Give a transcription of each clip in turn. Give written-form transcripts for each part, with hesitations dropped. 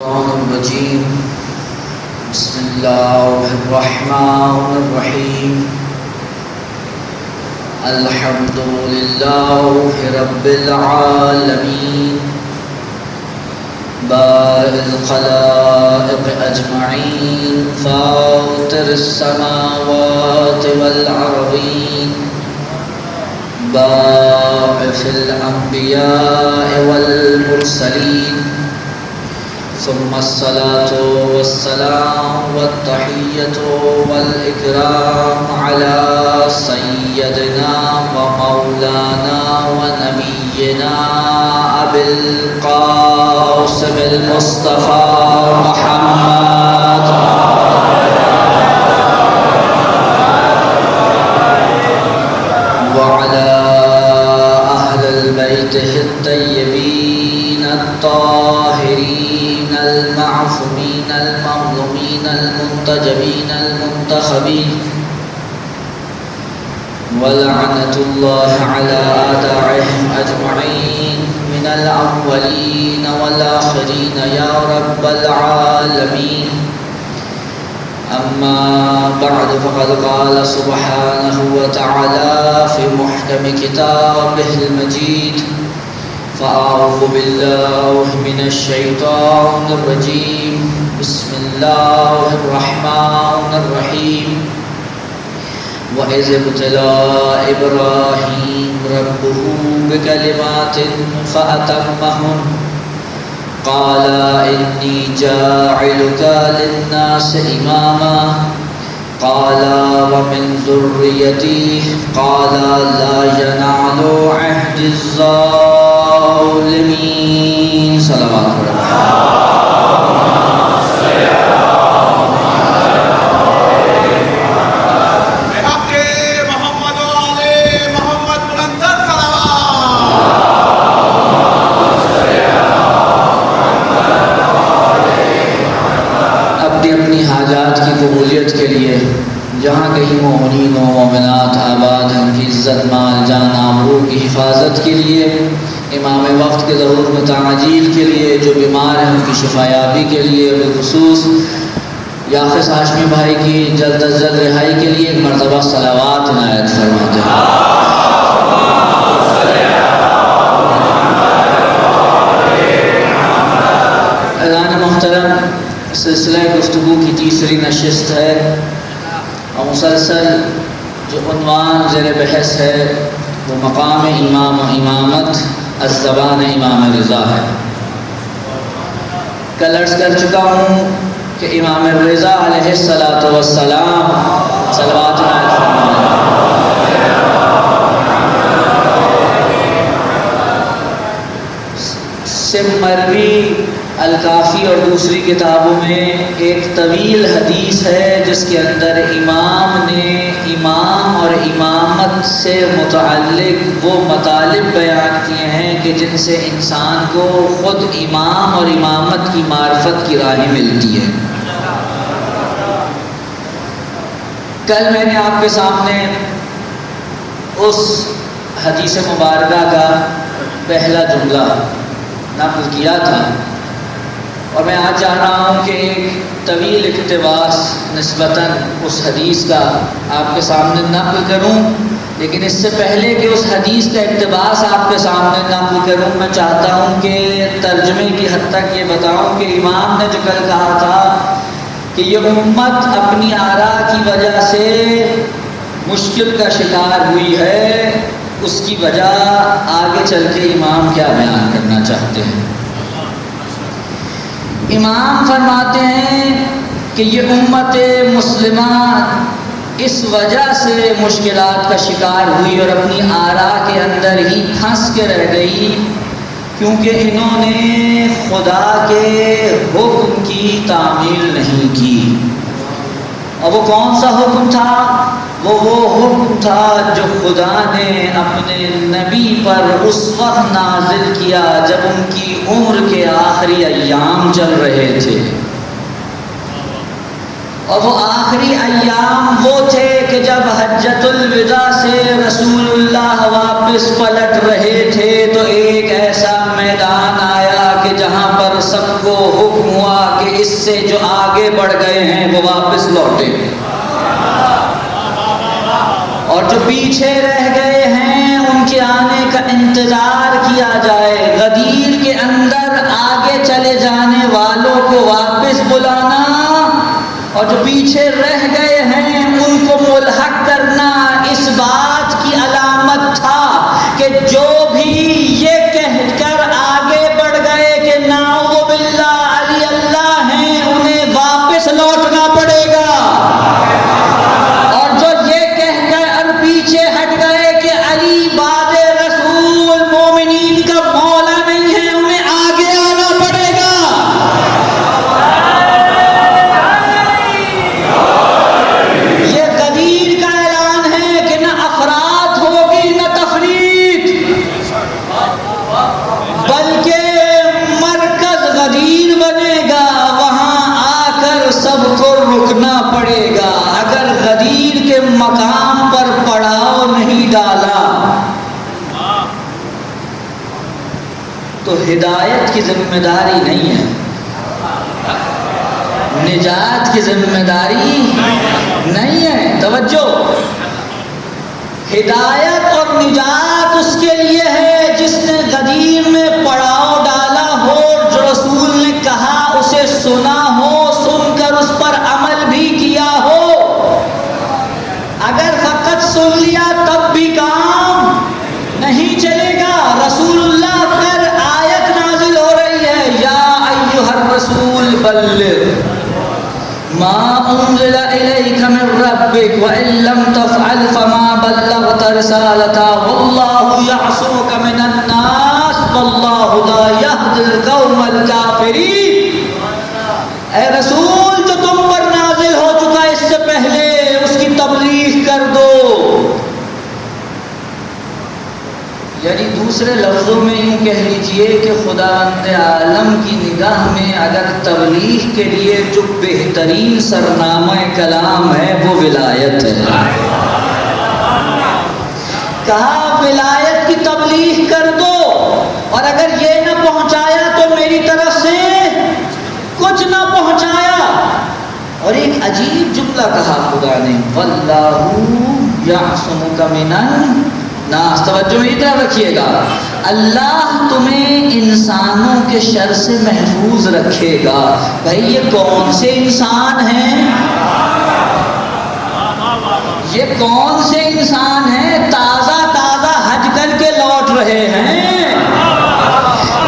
الرجيم بسم الله الرحمن الرحيم الحمد لله رب العالمين بارئ الخلائق أجمعين فاطر السماوات والأرضين باعث الأنبياء والمرسلين ثم الصلاة والسلام والتحية والإكرام على سيدنا ومولانا ونبينا أبي القاسم المصطفى محمد وعلى أهل البيته الطيبين الطاهرين المعصومين المظلومين المنتجبين المنتخبين ولعنة الله على أعدائهم أجمعين من الأولين والآخرين يا رب العالمين. أما بعد فقد قال سبحانه وتعالى في محكم كتابه المجيد فأعوذ بالله من الشيطان الرجيم بسم الله الرحمن الرحيم وإذ ابتلى إبراهيم ربه بكلمات فأتمهن قال إني جاعلك للناس إماما قال ومن ذريتي قال لا ينال عهد الظالمين. صلوات اپنی حاجات کی قبولیت کے لیے جہاں کہیں مومنین و مومنات آباد ہیں ان کی عزت مال جان آبرو کی حفاظت کے لیے امام وقت کے ظہور میں تعجیل کے لیے جو بیمار ہیں ان کی شفایابی کے لیے بالخصوص یافس ہاشمی بھائی کی جلد از جلد رہائی کے لیے ایک مرتبہ صلوات عنایت فرماتے ہیں. اذان محترم سلسلہ گفتگو کی تیسری نشست ہے اور مسلسل جو عنوان زیر بحث ہے وہ مقام امام و امامت از زبان امام رضا ہے. کل عرض کر چکا ہوں کہ امام رضا علیہ السلام صلوات مروی الکافی اور دوسری کتابوں میں ایک طویل حدیث ہے جس کے اندر امام نے امام اور امامت سے متعلق وہ مطالب بیان کیے ہیں کہ جن سے انسان کو خود امام اور امامت کی معرفت کی راہ ملتی ہے. کل میں نے آپ کے سامنے اس حدیث مبارکہ کا پہلا جملہ نقل کیا تھا اور میں آج چاہ رہا ہوں کہ ایک طویل اقتباس نسبتاً اس حدیث کا آپ کے سامنے نقل کروں. لیکن اس سے پہلے کہ اس حدیث کا اقتباس آپ کے سامنے نقل کروں میں چاہتا ہوں کہ ترجمے کی حد تک یہ بتاؤں کہ امام نے جو کل کہا تھا کہ یہ امت اپنی آراء کی وجہ سے مشکل کا شکار ہوئی ہے، اس کی وجہ آگے چل کے امام کیا بیان کرنا چاہتے ہیں. امام فرماتے ہیں کہ یہ امت مسلمہ اس وجہ سے مشکلات کا شکار ہوئی اور اپنی آراء کے اندر ہی پھنس کے رہ گئی کیونکہ انہوں نے خدا کے حکم کی تعمیل نہیں کی. اور وہ کون سا حکم تھا؟ وہ حکم تھا جو خدا نے اپنے نبی پر اس وقت نازل کیا جب ان کی عمر کے آخری ایام چل رہے تھے. اور وہ آخری ایام وہ تھے کہ جب حجۃ الوداع سے رسول اللہ واپس پلٹ رہے تھے تو ایک ایسا میدان آیا کہ جہاں پر سب کو حکم ہوا کہ اس سے جو آگے بڑھ گئے ہیں وہ واپس لوٹیں، اور جو پیچھے رہ گئے ہیں ان کے آنے کا انتظار کیا جائے۔ غدیر کے اندر آگے چلے جانے والوں کو واپس بلانا، اور جو پیچھے رہ گئے ہیں ان کو ملحق کرنا اس بات کی علامت تھا کہ جو بھی یہ کہہ کر آگے بڑھ گئے کہ نعوذ باللہ علی اللہ ہیں، انہیں واپس لوٹنا پڑے گا، اور جو یہ کہہ کر پیچھے ہٹ گئے کہ علی بعد رسول مومنین کا مولا نہیں ہے، انہیں آگے آنا پڑے گا۔ یہ غدیر کا اعلان ہے کہ نہ افراد ہوگی نہ تفریق، بلکہ مرکز غدیر بنے گا، وہاں آ کر سب کو رکنا پڑے گا۔ اگر غدیر کے مقام پر پڑاؤ نہیں ڈالا تو ہدایت کی ذمہ داری نہیں ہے، نجات کی ذمہ داری نہیں ہے۔ توجہ، ہدایت اور نجات اس کے لیے ہے جس نے غدیر میں پڑاؤ ڈالا ہو، جو رسول نے کہا اسے سنا ہو، سن کر اس پر عمل بھی کیا ہو۔ اگر فقط سن لیا تب بھی کام نہیں چلے گا۔ رسول اللہ پر آیت نازل ہو رہی ہے، یا ایھا الرسول بلغ ما انزل الیک من ربک وان لم تفعل فما بلغت رسالتہ واللہ یعصمک من الناس واللہ لا یہدی القوم الکافرین۔ اے رسول، جو تم پر نازل ہو چکا اس سے پہلے اس کی تبلیغ کر دو۔ یعنی دوسرے لفظوں میں یوں کہہ لیجئے کہ خداوند عالم کی نگاہ میں اگر تبلیغ کے لیے جو بہترین سرنامہ کلام ہے وہ ولایت ہے۔ کہا ولایت کی تبلیغ کر دو، اور اگر یہ نہ پہنچایا تو میری طرف سے کچھ نہ پہنچایا۔ اور ایک عجیب جملہ کہا خدا نے، واللہ یعصمک من الناس۔ توجہ میری طرف رکھیے گا، اللہ تمہیں انسانوں کے شر سے محفوظ رکھے گا۔ بھائی یہ کون سے انسان ہیں؟ یہ کون سے انسان ہیں؟ تازہ تازہ حج کر کے لوٹ رہے ہیں،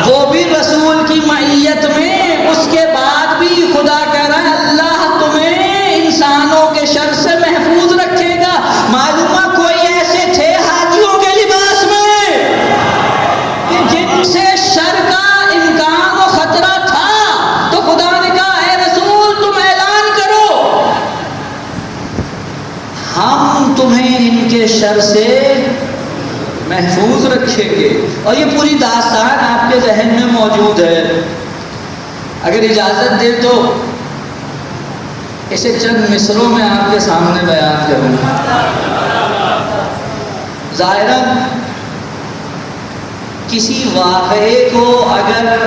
وہ بھی رسول کی معیت میں۔ اس کے بعد بھی خدا کہہ رہا ہے اللہ تمہیں انسانوں کے شر سے محفوظ رکھے گا۔ معلومہ کوئی ایسے تھے حاجیوں کے لباس میں کہ جن سے شر کا امکان و خطرہ تھا، تو خدا نے کہا اے رسول تم اعلان کرو، ہم تمہیں ان کے شر سے محفوظ رکھیں گے۔ اور یہ پوری داستان آپ کے ذہن میں موجود ہے، اگر اجازت دے تو اسے چند مصروں میں آپ کے سامنے بیان کروں۔ ظاہراً کسی واقعے کو اگر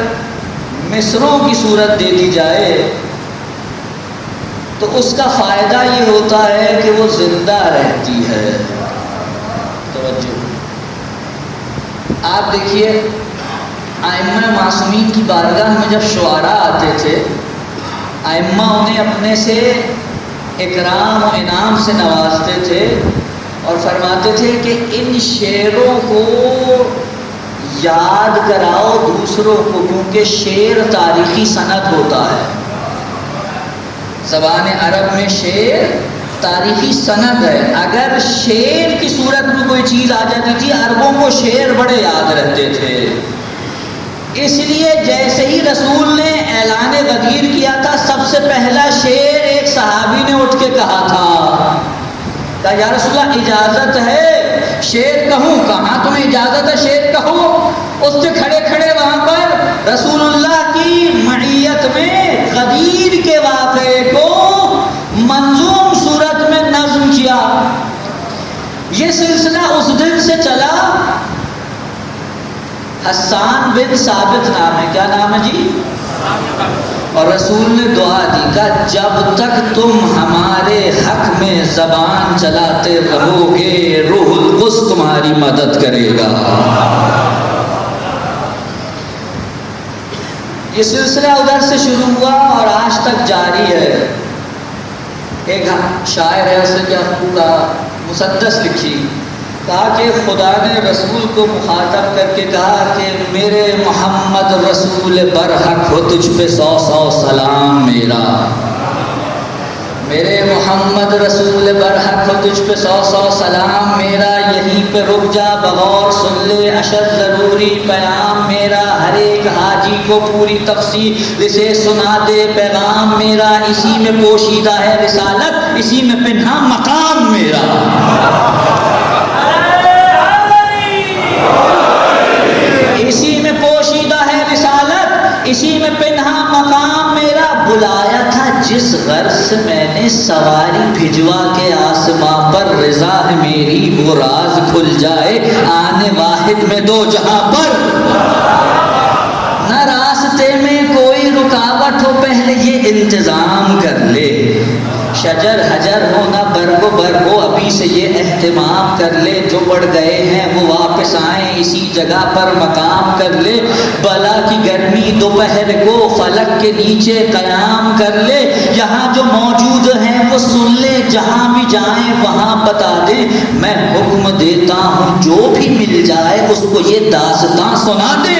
مصروں کی صورت دے دی جائے تو اس کا فائدہ یہ ہوتا ہے کہ وہ زندہ رہتی ہے۔ توجہ، آپ دیکھیے ائمہ معصومین کی بارگاہ میں جب شعراء آتے تھے، ائمہ انہیں اپنے سے اکرام و انعام سے نوازتے تھے اور فرماتے تھے کہ ان شعروں کو یاد کراؤ دوسروں کو، کیونکہ شعر تاریخی سند ہوتا ہے۔ زبان عرب میں شعر تاریخی سند ہے۔ اگر شعر کی صورت میں کوئی چیز آ جاتی تھی، عربوں کو شعر بڑے یاد رہتے تھے۔ اس لیے جیسے ہی رسول نے اعلان غدیر کیا تھا، سب سے پہلا شعر ایک صحابی نے اٹھ کے کہا تھا، کہا یا رسول اللہ اجازت ہے شعر کہوں؟ کہاں تمہیں اجازت ہے شعر کہو؟ اس سے کھڑے کھڑے وہاں پر رسول اللہ کی معیت میں غدیر کے واقعے کو منظوم صورت میں نظم کیا۔ یہ سلسلہ اس دن سے چلا حسان بن ثابت نام ہے. کیا نام ہے جی؟ اور رسول نے دعا دی کہ جب تک تم ہمارے حق میں زبان چلاتے رہو گے روح القدس تمہاری مدد کرے گا. یہ سلسلہ ادھر سے شروع ہوا اور آج تک جاری ہے. ایک شاعر ہے، اس نے کیا پورا مسدس لکھی، کہا کہ خدا نے رسول کو مخاطب کر کے کہا کہ میرے محمد رسول برحق ہو، تجھ پہ 100 سلام میرا. میرے محمد رسول برحق ہو، تجھ پہ 100 سلام میرا. یہیں پہ رک جا، بغور سن لے اشد ضروری پیام میرا. ہر ایک حاجی کو پوری تفصیل اسے سنا دے پیغام میرا. اسی میں پوشیدہ ہے رسالت، اسی میں پنہا مقام میرا. اسی میں پوشیدہ ہے رسالت، اسی میں پنہا مقام میرا. بلایا تھا جس غرض سے میں نے سواری بھجوا کے آسماں پر، رضا ہے میری وہ راز کھل جائے آنے واحد میں دو جہاں پر. نہ راستے میں کوئی رکاوٹ ہو، پہلے یہ انتظام کر لے. شجر حجر ہو نہ برگ و برگ ہو، ابھی سے یہ اہتمام کر لے. جو بڑھ گئے ہیں وہ واپس آئیں، اسی جگہ پر مقام کر لے. بلا کی گرمی دوپہر کو فلک کے نیچے قیام کر لے. یہاں جو موجود ہیں وہ سن لے، جہاں بھی جائیں وہاں بتا دیں. میں حکم دیتا ہوں جو بھی مل جائے اس کو یہ داستاں سنا دے.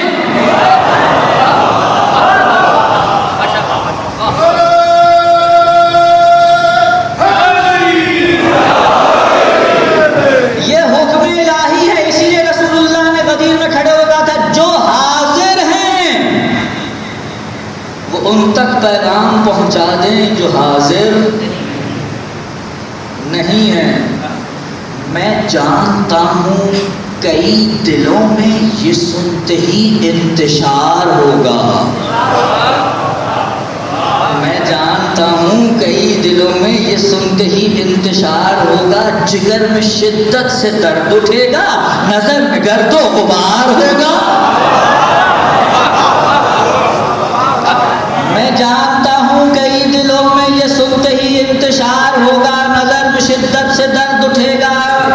ان تک پیغام پہنچا دیں جو حاضر نہیں ہیں. میں جانتا ہوں کئی دلوں میں یہ سنتے ہی انتشار ہوگا. میں جانتا ہوں کئی دلوں میں یہ سنتے ہی انتشار ہوگا. جگر میں شدت سے درد اٹھے گا، نظر میں گرد و غبار ہوگا. میں جانتا ہوں کئی دلوں میں یہ سنتے ہی انتشار ہوگا. نظر میں شدت سے درد اٹھے گا،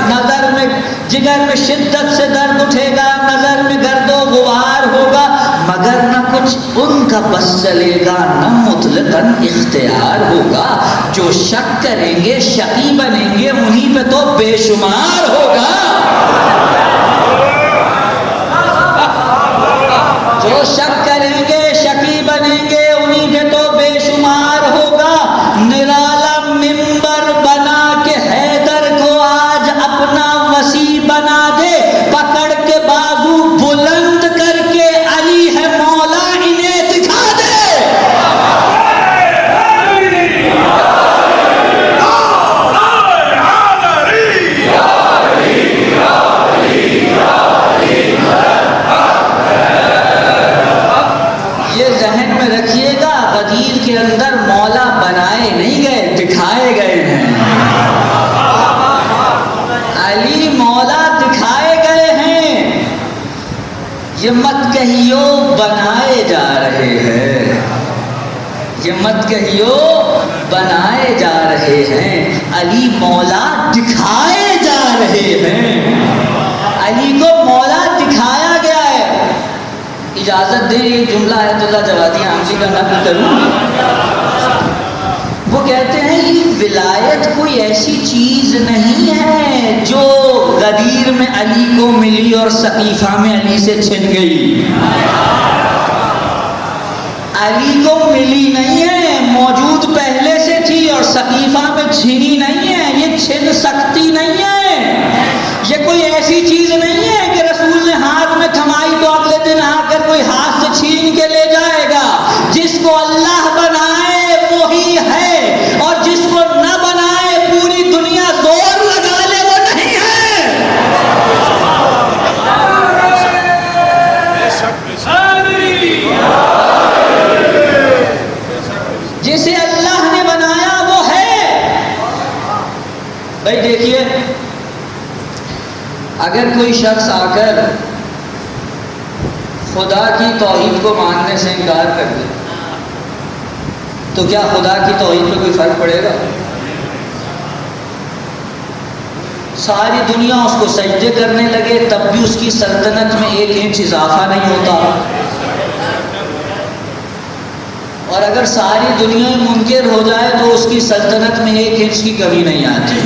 نظر میں جگر میں شدت سے درد اٹھے گا، نظر میں گرد و غبار ہوگا. مگر نہ کچھ ان کا بس چلے گا، نہ مطلقاً اختیار ہوگا. جو شک کریں گے شقی بنیں گے، انہی پہ تو بے شمار ہوگا. جو شک کریں گے شقی بنیں گے، انہی پہ تو بے شمار ہوگا. نرالا منبر بنا کے حیدر کو آج اپنا وسیع بنا دے. پکڑ کے بازو بلند کر کے علی ہے مولا انہیں دکھا دے. کے اندر مولا بنائے نہیں گئے، دکھائے گئے ہیں. علی مولا دکھائے گئے ہیں. یہ مت کہیو بنائے جا رہے ہیں، یہ مت کہیو بنائے جا رہے ہیں. علی مولا دکھائے جا رہے ہیں. علی کو مولا دکھایا گیا ہے. اجازت دیں یہ جملہ آیت اللہ جوادی عاملی کا نقل کروں. وہ کہتے ہیں یہ ولایت کوئی ایسی چیز نہیں ہے جو غدیر میں علی کو ملی اور سقیفہ میں علی سے چھن گئی. علی کو ملی نہیں ہے، موجود پہلے سے تھی اور سقیفہ میں چھنی نہیں ہے. یہ چھن سکتی نہیں ہے. یہ کوئی ایسی چیز نہیں ہے کہ رسول نے ہاتھ میں تھمائی تو اگلے دن آ کر کوئی ہاتھ سے چھین کے لے جائے گا. جس کو اللہ بنائے وہی ہے، اور جس کو نہ بنائے پوری دنیا زور لگا لے وہ نہیں ہے. جسے اللہ نے بنایا وہ ہے. بھائی دیکھیے، اگر کوئی شخص آ کر خدا کی توحید کو ماننے سے انکار کر دے تو کیا خدا کی توحید پہ کوئی فرق پڑے گا؟ ساری دنیا اس کو سجدے کرنے لگے تب بھی اس کی سلطنت میں 1 انچ اضافہ نہیں ہوتا، اور اگر ساری دنیا منکر ہو جائے تو اس کی سلطنت میں 1 انچ کی کمی نہیں آتی۔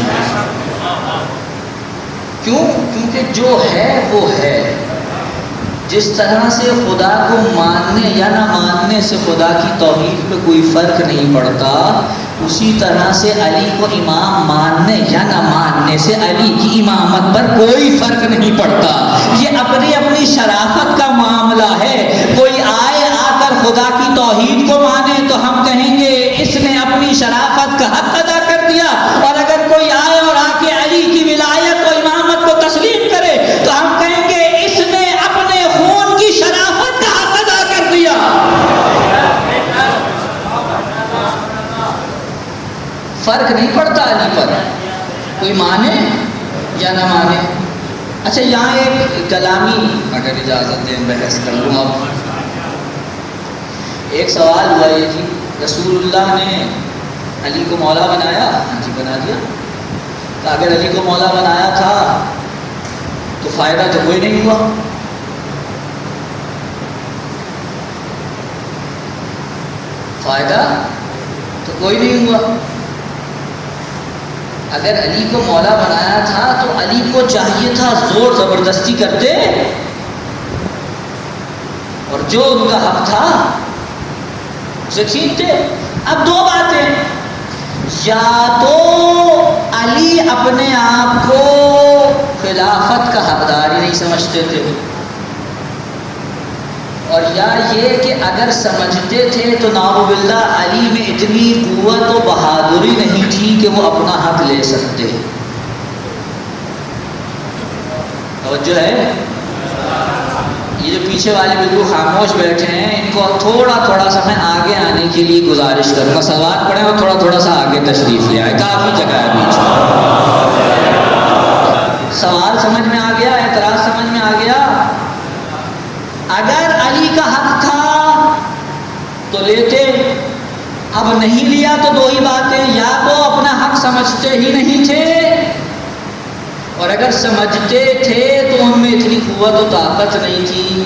کیوں؟ کیونکہ جو ہے وہ ہے۔ جس طرح سے خدا کو ماننے یا نہ ماننے سے خدا کی توحید پہ کوئی فرق نہیں پڑتا، اسی طرح سے علی کو امام ماننے یا نہ ماننے سے علی کی امامت پر کوئی فرق نہیں پڑتا۔ یہ اپنی اپنی شرافت کا معاملہ ہے۔ کوئی آئے آ کر خدا کی توحید کو مانے تو ہم کہیں گے اس نے اپنی شرافت کا حق ادا کر دیا، اور اگر کوئی آئے اور آ کے علی کی ولایت و امامت کو تسلیم کرے تو ہم کہیں گے اس نے اپنے خون کی شرافت کا حق ادا کر دیا۔ فرق نہیں پڑتا علی پر، کوئی مانے یا نہ مانے۔ اچھا یہاں ایک کلامی اگر اجازت دیں بحث کر لوں۔ اب ایک سوال ہوا یہ جی، رسول اللہ نے علی کو مولا بنایا؟ ہاں جی بنا دیا۔ تو اگر علی کو مولا بنایا تھا تو فائدہ تو کوئی نہیں ہوا۔ فائدہ تو کوئی نہیں ہوا۔ اگر علی کو مولا بنایا تھا تو علی کو چاہیے تھا زور زبردستی کرتے اور جو ان کا حق تھا اسے چھینتے۔ اب 2 باتیں، یا تو علی اپنے آپ کو خلافت کا حقدار ہی نہیں سمجھتے تھے، اور یا یہ کہ اگر سمجھتے تھے تو نعوذ باللہ علی میں اتنی قوت و بہادری نہیں تھی کہ وہ اپنا حق لے سکتے۔ توجہ ہے؟ یہ جو پیچھے والے بالکل خاموش بیٹھے ہیں ان کو تھوڑا سا میں آگے آنے کے لیے گزارش کروں گا، سوال پڑھیں اور تھوڑا سا آگے تشریف لے آئے، کافی جگہ ہے بیچ میں۔ سوال سمجھ میں آ گیا؟ اعتراض سمجھ میں آ گیا؟ اگر علی کا حق تھا تو لیتے، اب نہیں لیا تو 2 ہی باتیں، یا تو اپنا حق سمجھتے ہی نہیں تھے، اور اگر سمجھتے تھے تو ان میں اتنی قوت و طاقت نہیں تھی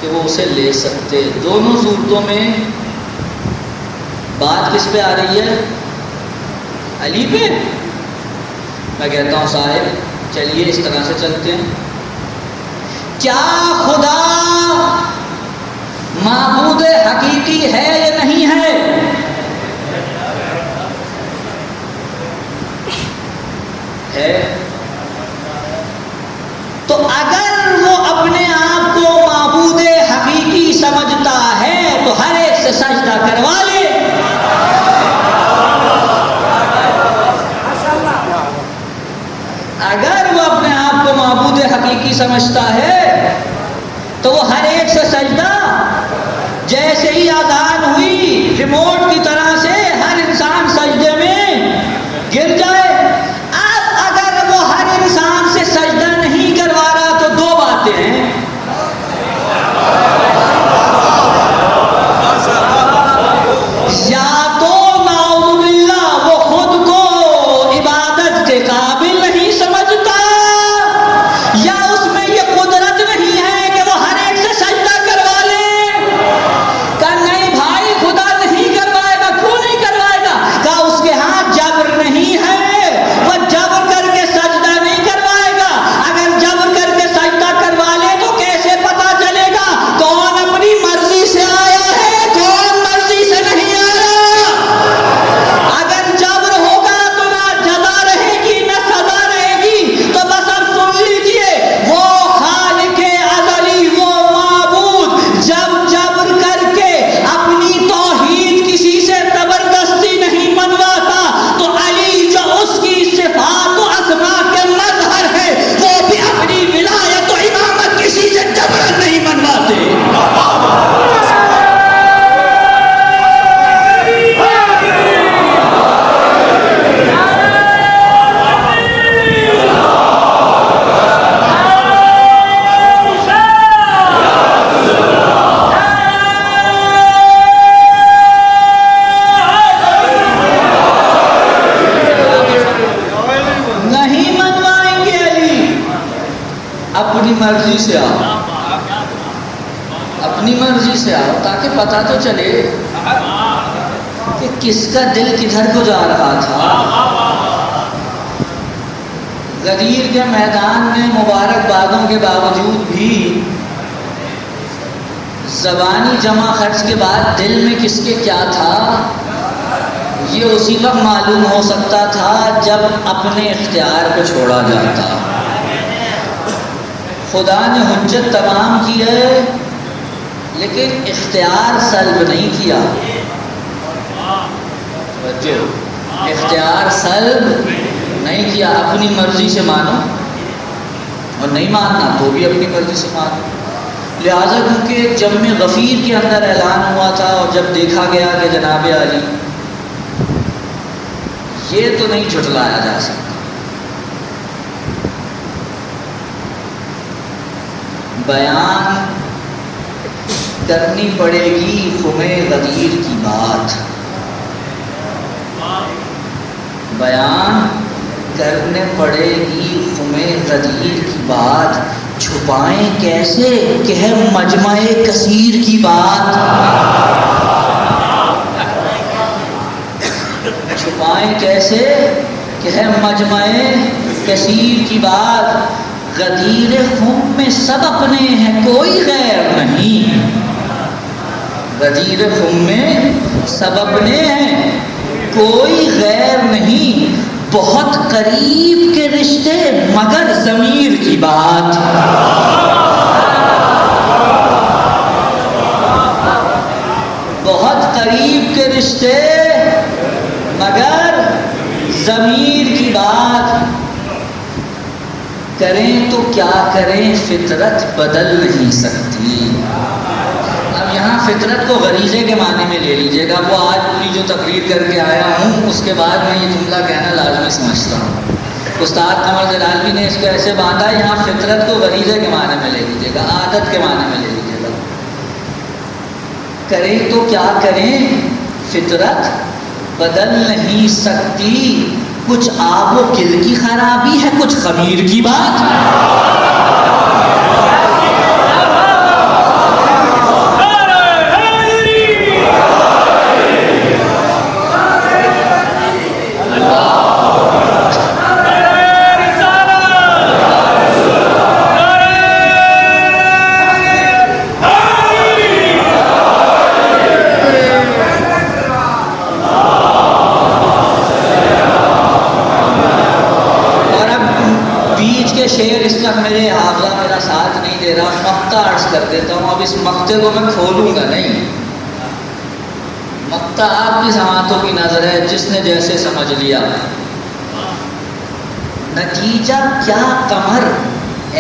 کہ وہ اسے لے سکتے۔ دونوں صورتوں میں بات کس پہ آ رہی ہے؟ علی پہ۔ میں کہتا ہوں صاحب چلیے اس طرح سے چلتے ہیں، کیا خدا معبود حقیقی ہے یا نہیں ہے؟ ہے۔ تو اگر وہ اپنے آپ کو معبود حقیقی سمجھتا ہے تو ہر ایک سے سجدہ کروا لے۔ اگر وہ اپنے آپ کو معبود حقیقی سمجھتا ہے تو وہ ہر ایک سے سجدہ، جیسے ہی اذان ہوئی ریموٹ کی طرح سے ہر انسان سجدے میں گر جائے۔ اب اگر وہ ہر انسان سے سجدہ نہیں کروا رہا تو 2 باتیں ہیں، یا تو نعوذ باللہ وہ خود کو عبادت کے قابل نہیں سمجھتا، یا اس میں یہ قدرت مرضی سے آؤ، اپنی مرضی سے آؤ، تاکہ پتہ تو چلے کہ کس کا دل کدھر کو جا رہا تھا۔ غدیر کے میدان میں مبارکبادوں کے باوجود بھی زبانی جمع خرچ کے بعد دل میں کس کے کیا تھا، یہ اسی وقت معلوم ہو سکتا تھا جب اپنے اختیار کو چھوڑا جاتا۔ خدا نے حجت تمام کی ہے لیکن اختیار سلب نہیں کیا۔ اختیار سلب نہیں کیا، اپنی مرضی سے مانو اور نہیں ماننا تو بھی اپنی مرضی سے مانو۔ لہٰذا کیونکہ جم غفیر کے اندر اعلان ہوا تھا اور جب دیکھا گیا کہ جناب علی یہ تو نہیں جھٹلایا جا سکتا، بیان کرنی پڑے گی خم غدیر کی بات، بیان کرنے پڑے گی خم غدیر کی بات، چھپائیں کیسے کہ ہے مجمع کثیر کی بات، چھپائیں کیسے کہ ہے مجمع کثیر کی بات، غدیر خم میں سب اپنے ہیں کوئی غیر نہیں، غدیر خم میں سب اپنے ہیں کوئی غیر نہیں، بہت قریب کے رشتے مگر ضمیر کی بات، بہت قریب کے رشتے مگر ضمیر کی بات، کریں تو کیا کریں فطرت بدل نہیں سکتی۔ اب یہاں فطرت کو غریزے کے معنی میں لے لیجئے گا، وہ آج پوری جو تقریر کر کے آیا ہوں اس کے بعد میں یہ جملہ کہنا لازمی سمجھتا ہوں۔ استاد قمر جلالی نے اس کو ایسے باندھا، یہاں فطرت کو غریزے کے معنی میں لے لیجئے گا، عادت کے معنی میں لے لیجئے گا۔ کریں تو کیا کریں فطرت بدل نہیں سکتی، کچھ آب و گل کی خرابی ہے کچھ خمیر کی بات، شعر اس وقت میرے حافظہ میرا ساتھ نہیں دے رہا، مقطع عرض کر دیتا ہوں۔ اب اس مقطع کو میں کھولوں گا نہیں، مقطع آپ کی سماعتوں کی نظر ہے، جس نے جیسے سمجھ لیا۔ نتیجہ کیا قمر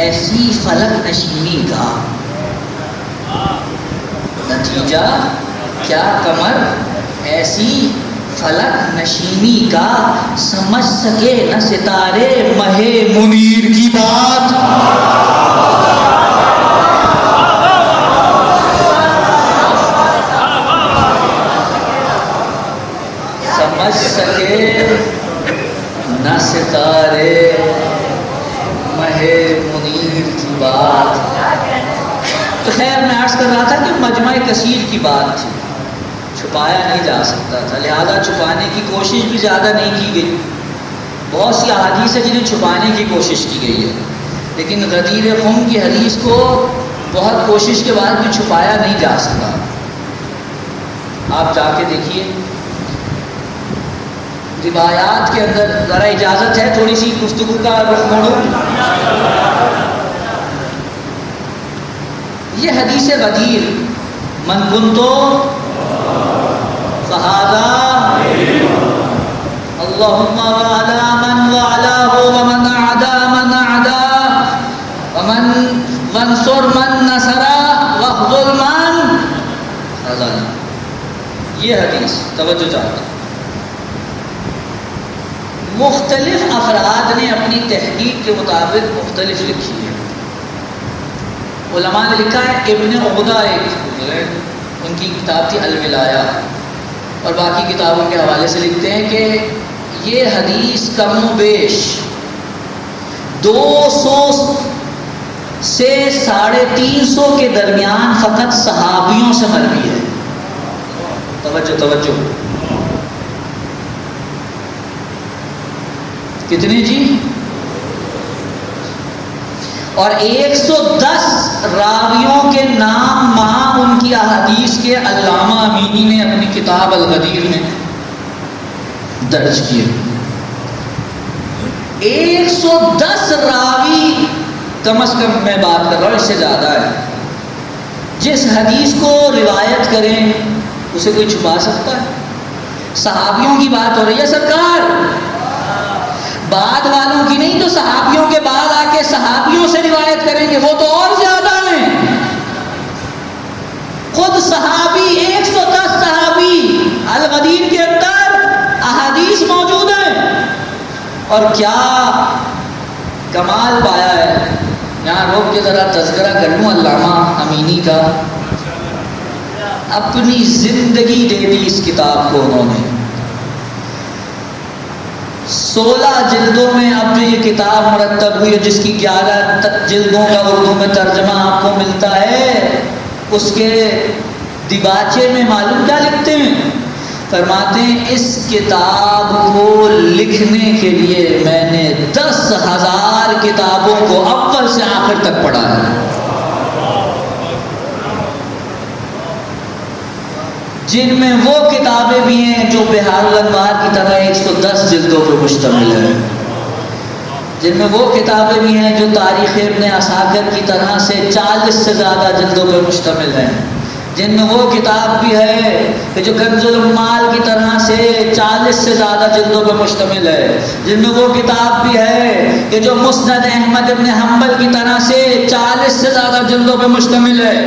ایسی فلک نشینی کا، نتیجہ کیا قمر ایسی فلک نشینی کا، سمجھ سکے نہ ستارے مہ منیر کی بات، سمجھ سکے نہ ستارے مہ منیر کی بات۔ تو خیر میں عرض کر رہا تھا کہ مجمع کثیر کی بات تھی، چھپایا نہیں جا سکتا تھا، لہذا چھپانے کی کوشش بھی زیادہ نہیں کی گئی۔ بہت سی احادیث ہیں جنہیں چھپانے کی کوشش کی گئی ہے، لیکن غدیر خم کی حدیث کو بہت کوشش کے بعد بھی چھپایا نہیں جا سکتا۔ آپ جا کے دیکھیے روایات کے اندر، ذرا اجازت ہے تھوڑی سی گفتگو کا رخ موڑوں۔ یہ حدیث غدیر، من کنتو فہذا اللہم وعلا من وعلاه ومن اعدا من اعدا ومن وانصر من نصر واخذل من خذل۔ یہ حدیث توجہ چاہتا ہوں، مختلف افراد نے اپنی تحقیق کے مطابق مختلف لکھی ہے۔ علماء نے لکھا ہے، ابن عقدہ ایک ان کی کتاب تھی الولایہ، اور باقی کتابوں کے حوالے سے لکھتے ہیں کہ یہ حدیث کم و بیش 200 سے 350 کے درمیان فقط صحابیوں سے مروی ہے. توجہ توجہ. کتنے جی؟ اور 110 راویوں کے نام وہاں ان کی احادیث کے علامہ امینی نے اپنی کتاب الغدیر میں درج کیے. 110 راوی کم از کم میں بات کر رہا ہوں، اس سے زیادہ ہے. جس حدیث کو روایت کریں اسے کوئی چھپا سکتا ہے؟ صحابیوں کی بات ہو رہی ہے سرکار، بعد والوں کی نہیں. تو صحابیوں کے بعد آ کے صحابیوں سے روایت کریں گے، وہ تو اور زیادہ ہیں. خود صحابی 110 صحابی الغدیر کے اندر احادیث موجود ہیں. اور کیا کمال پایا ہے. یہاں روک کے ذرا تذکرہ کر لوں علامہ امینی کا. اپنی زندگی دے دی اس کتاب کو انہوں نے. 16 جلدوں میں اب جو یہ کتاب مرتب ہوئی ہے، جس کی 11 جلدوں کا اردو میں ترجمہ آپ کو ملتا ہے، اس کے دیباچے میں معلوم کیا لکھتے ہیں؟ فرماتے ہیں اس کتاب کو لکھنے کے لیے میں نے 10,000 کتابوں کو اول سے آخر تک پڑھا ہے، جن میں وہ کتابیں بھی ہیں جو بہار الانوار کی طرح 110 جلدوں پر مشتمل ہے، جن میں وہ کتابیں بھی ہیں جو تاریخ ابن عساکر کی طرح سے 40 سے زیادہ جلدوں پر مشتمل ہیں، جن میں وہ کتاب بھی ہے کہ جو کنز العمال کی طرح سے 40 سے زیادہ جلدوں پر مشتمل ہے، جن میں وہ کتاب بھی ہے کہ جو مسند احمد ابن حنبل کی طرح سے 40 سے زیادہ جلدوں پر مشتمل ہے.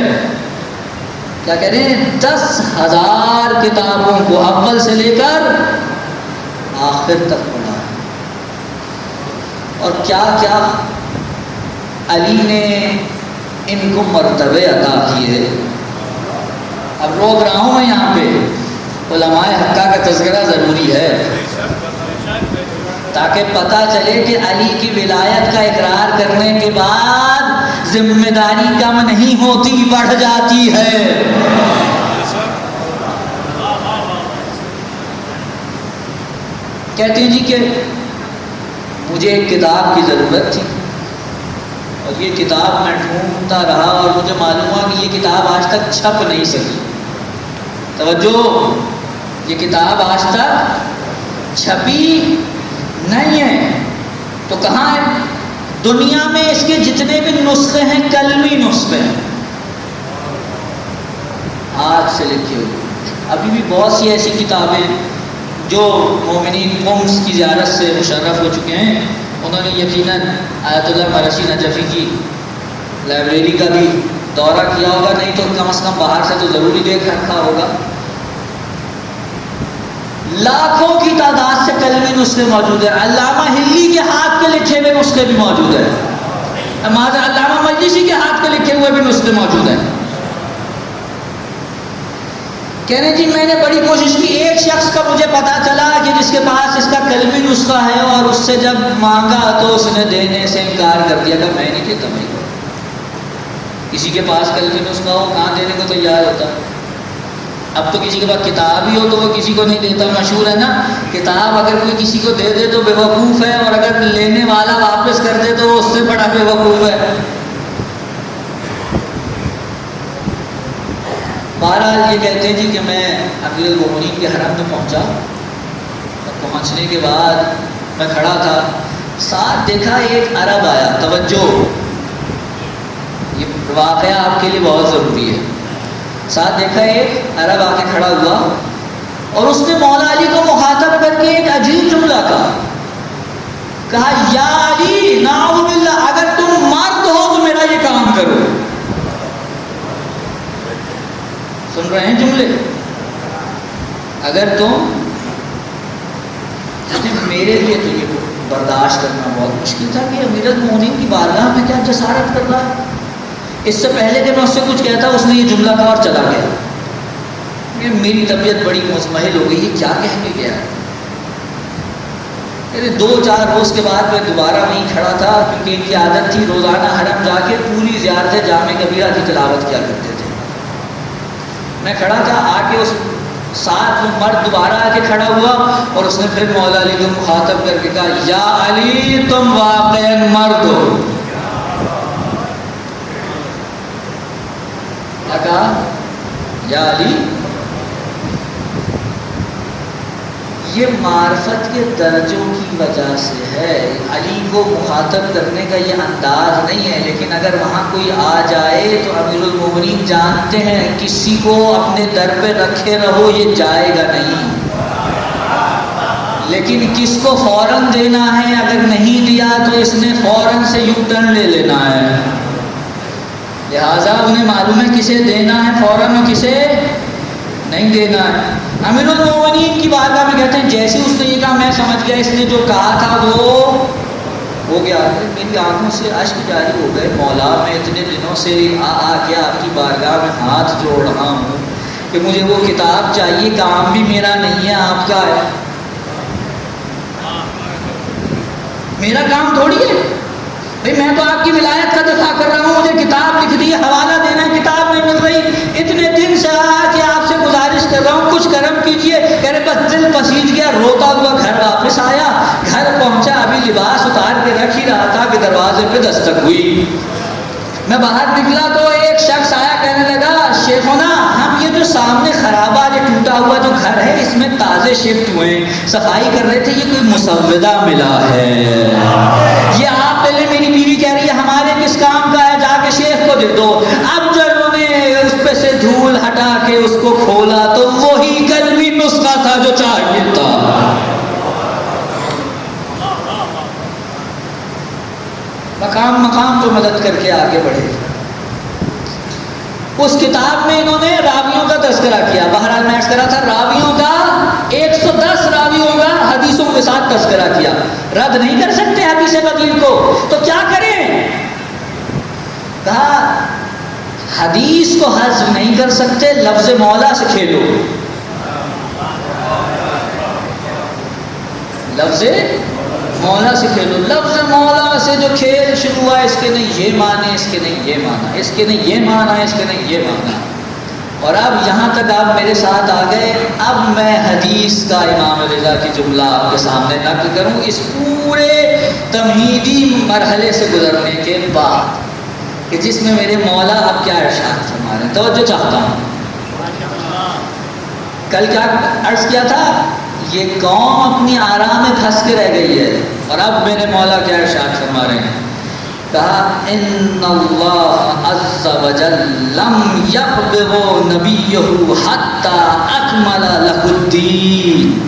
کیا کہہ رہے ہیں؟ 10,000 کتابوں کو اول سے لے کر آخر تک پڑھا ہے. اور کیا کیا علی نے ان کو مرتبے عطا کیے. اب روک رہا ہوں میں یہاں پہ، علماء حقہ کا تذکرہ ضروری ہے تاکہ پتہ چلے کہ علی کی ولایت کا اقرار کرنے کے بعد ذمہ داری کم نہیں ہوتی، بڑھ جاتی ہے. کہتے ہیں جی کہ مجھے ایک کتاب کی ضرورت تھی اور یہ کتاب میں ڈھونڈتا رہا اور مجھے معلوم ہوا کہ یہ کتاب آج تک چھپ نہیں سکی. توجہ، یہ کتاب آج تک چھپی نہیں ہے. تو کہاں ہے؟ دنیا میں اس کے جتنے بھی نسخے ہیں کلمی نسخے ہیں، ہاتھ سے لکھے ہوئے. ابھی بھی بہت سی ایسی کتابیں جو مومنین قمس کی زیارت سے مشرف ہو چکے ہیں، انہوں نے یقیناً آیت اللہ مرشی نجفی کی لائبریری کا بھی دورہ کیا ہوگا، نہیں تو کم از کم باہر سے تو ضروری دیکھ رکھا ہوگا. لاکھوں کی تعداد سے کلمی نسخے موجود ہیں. علامہ ہلی کے ہاتھ کے لکھے ہوئے نسخے بھی موجود ہیں. علامہ مجلسی کے ہاتھ کے لکھے ہوئے بھی نسخے موجود ہیں. کہنے جی میں نے بڑی کوشش کی، ایک شخص کا مجھے پتا چلا کہ جس کے پاس اس کا کلمی نسخہ ہے، اور اس سے جب مانگا تو اس نے دینے سے انکار کر دیا کہ میں نہیں دیتا. بھائی کسی کے پاس کلمی نسخہ ہو کہاں دینے کو تیار ہوتا. اب تو کسی کے پاس کتاب ہی ہو تو وہ کسی کو نہیں دیتا. مشہور ہے نا، کتاب اگر کوئی کسی کو دے دے تو بے وقوف ہے، اور اگر لینے والا واپس کر دے تو وہ اس سے بڑا بے وقوف ہے. بہرحال یہ کہتے ہیں جی کہ میں امیر المومنین کے حرم میں پہنچا، اور پہنچنے کے بعد میں کھڑا تھا، ساتھ دیکھا ایک عرب آیا. توجہ، یہ واقعہ آپ کے لیے بہت ضروری ہے. ساتھ دیکھا ایک عرب آ کے کھڑا ہوا اور اس نے مولا علی کو مخاطب کر کے ایک عجیب جملہ کہا یا علی نعوذ باللہ، اگر تم مرد ہو تو میرا یہ کام کرو. سن رہے ہیں جملے؟ اگر تم، میرے لیے تو یہ برداشت کرنا بہت مشکل تھا کہ امیر المومنین کی بارگاہ میں کیا جسارت کر رہا ہے. اس سے پہلے کہ میں اس سے کچھ کہتا اس نے یہ جملہ کہا اور چلا گیا. میری طبیعت بڑی مزمحل ہو گئی، یہ کیا کہہ کے گیا. 2-4 روز کے بعد میں دوبارہ وہیں کھڑا تھا، کیونکہ ان کی عادت تھی روزانہ حرم جا کے پوری زیارت جامع کبیرہ کی تلاوت کیا کرتے تھے۔ میں کھڑا تھا، آ کے اس ساتھ وہ مرد دوبارہ آ کے کھڑا ہوا اور اس نے پھر مولا علی کو مخاطب کر کے کہا، یا علی تم واقعا مرد ہو۔ کیا کہا؟ یا علی۔ یہ معرفت کے درجوں کی وجہ سے ہے، علی کو مخاطب کرنے کا یہ انداز نہیں ہے، لیکن اگر وہاں کوئی آ جائے تو امیر المومنین جانتے ہیں کسی کو اپنے در پہ رکھے رہو یہ جائے گا نہیں، لیکن کس کو فوراً دینا ہے، اگر نہیں دیا تو اس نے فوراً سے یو ٹرن لے لینا ہے، لہٰذا انہیں معلوم ہے کسے دینا ہے فوراً اور کسے نہیں دینا ہے۔ امیر المومنین کی بارگاہ میں کہتے ہیں جیسے اس نے یہ کہا میں سمجھ گیا اس نے جو کہا تھا وہ ہو گیا۔ میری آنکھوں سے اشک جاری ہو گئے، مولا میں اتنے دنوں سے آ کے آپ کی بارگاہ میں ہاتھ جوڑ رہا ہوں کہ مجھے وہ کتاب چاہیے، کام بھی میرا نہیں ہے آپ کا ہے، میرا کام تھوڑی ہے بھائی، میں تو آپ کی ولایت کا دفاع کر رہا ہوں، مجھے کتاب لکھ دی ہے، حوالہ دینا ہے، کتاب نہیں مل رہی، اتنے دن سے آ کے آپ سے گزارش کر رہا ہوں کچھ کرم کیجئے، کہہ رہے بس دل پسیج گیا، روتا ہوا گھر واپس آیا، گھر پہنچا ابھی لباس اتار کے رکھ ہی رہا تھا کہ دروازے پہ دستک ہوئی، میں باہر نکلا تو ایک شخص آیا، کہنے لگا شیخونا ہم یہ جو سامنے خرابہ جو ٹوٹا ہوا جو گھر ہے اس میں تازے شفٹ ہوئے ہیں، صفائی کر رہے تھے، یہ کوئی مسودہ ملا ہے، یہ آپ پہلے میری بیوی کہہ رہی ہے ہمارے کس کام کا ہے، جا کے شیخ کو دے دو۔ اب جب انہوں نے اس پہ سے دھول ہٹا کے اس کو کھولا تو وہی کلمی نسخہ تھا جو چاہیے تھا۔ مقام مقام تو مدد کر کے آگے بڑھے۔ اس کتاب میں انہوں نے راویوں کا تذکرہ کیا، بہرحال میں عرض کرا تھا راویوں کا 110 راویوں کا حدیثوں کے ساتھ تذکرہ کیا، رد نہیں کر سکتے حدیث بدیل کو تو کیا کریں؟ کہا حدیث کو حذف نہیں کر سکتے، لفظ مولا سے کھیلو، لفظ مولا سے کھیلو، لفظ مولا سے جو کھیل شروع ہوا، اس کے نہیں یہ معنی، اس کے نہیں یہ معنی، اس کے نہیں یہ معنی، اس کے نہیں یہ معنی، اور اب یہاں تک آپ میرے ساتھ آ گئے۔ اب میں حدیث کا امام رضا کی جملہ آپ کے سامنے نقل کروں اس پورے تمہیدی مرحلے سے گزرنے کے بعد، کہ جس میں میرے مولا اب کیا ارشاد فرما رہے ہیں، توجہ چاہتا ہوں۔ کل کیا عرض کیا تھا، یہ قوم اپنی آرام میں پھنس کے رہ گئی ہے، اور اب میرے مولا کیا ارشاد فرما رہے ہیں، کہا ان اللہ عز وجل لم یقبض نبیہ حتی اکمل لہ الدین،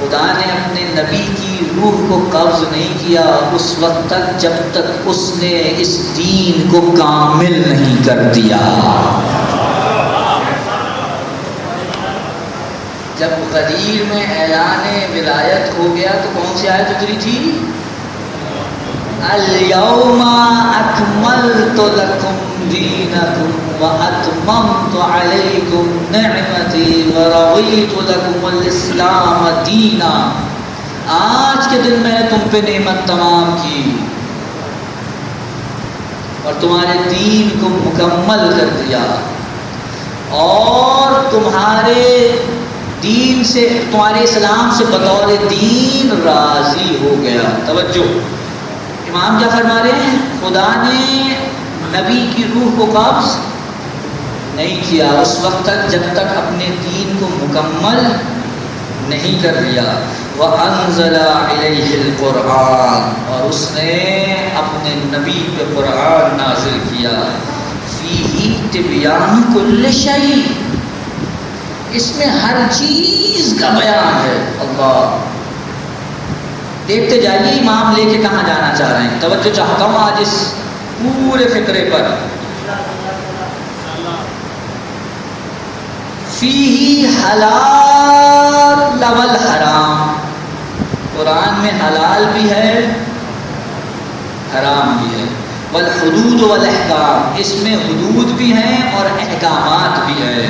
خدا نے اپنے نبی کی روح کو قبض نہیں کیا اس وقت تک جب تک اس نے اس دین کو کامل نہیں کر دیا۔ جب غدیر میں اعلان ولایت ہو گیا تو کون سی آیت اتری تھی؟ الیوم اکملت لکم دینکم واتممت علیکم نعمتی ورضیت لکم الاسلام دینا، آج کے دن میں نے تم پہ نعمت تمام کی اور تمہارے دین کو مکمل کر دیا، اور تمہارے دین سے، تمہارے اسلام سے بطور دین راضی ہو گیا۔ توجہ، امام کیا فرما رہے ہیں، خدا نے نبی کی روح کو قبض نہیں کیا اس وقت تک جب تک اپنے دین کو مکمل نہیں کر لیا۔ وَأَنزَلَ عَلَيْهِ الْقُرْآنَ، اور اس نے اپنے نبی پہ قرآن نازل کیا، فِيهِ تِبْيَانُ كُلِّ شَيْءٍ، اس میں ہر چیز کا بیان ہے۔ اللہ، دیکھتے جائیے امام لے کے کہاں جانا چاہ رہے ہیں، توجہ چاہتا ہوں آج اس پورے فقرے پر۔ فیہ حلال والحرام، قرآن میں حلال بھی ہے حرام بھی ہے، والحدود والاحکام، اس میں حدود بھی ہیں اور احکامات بھی ہیں،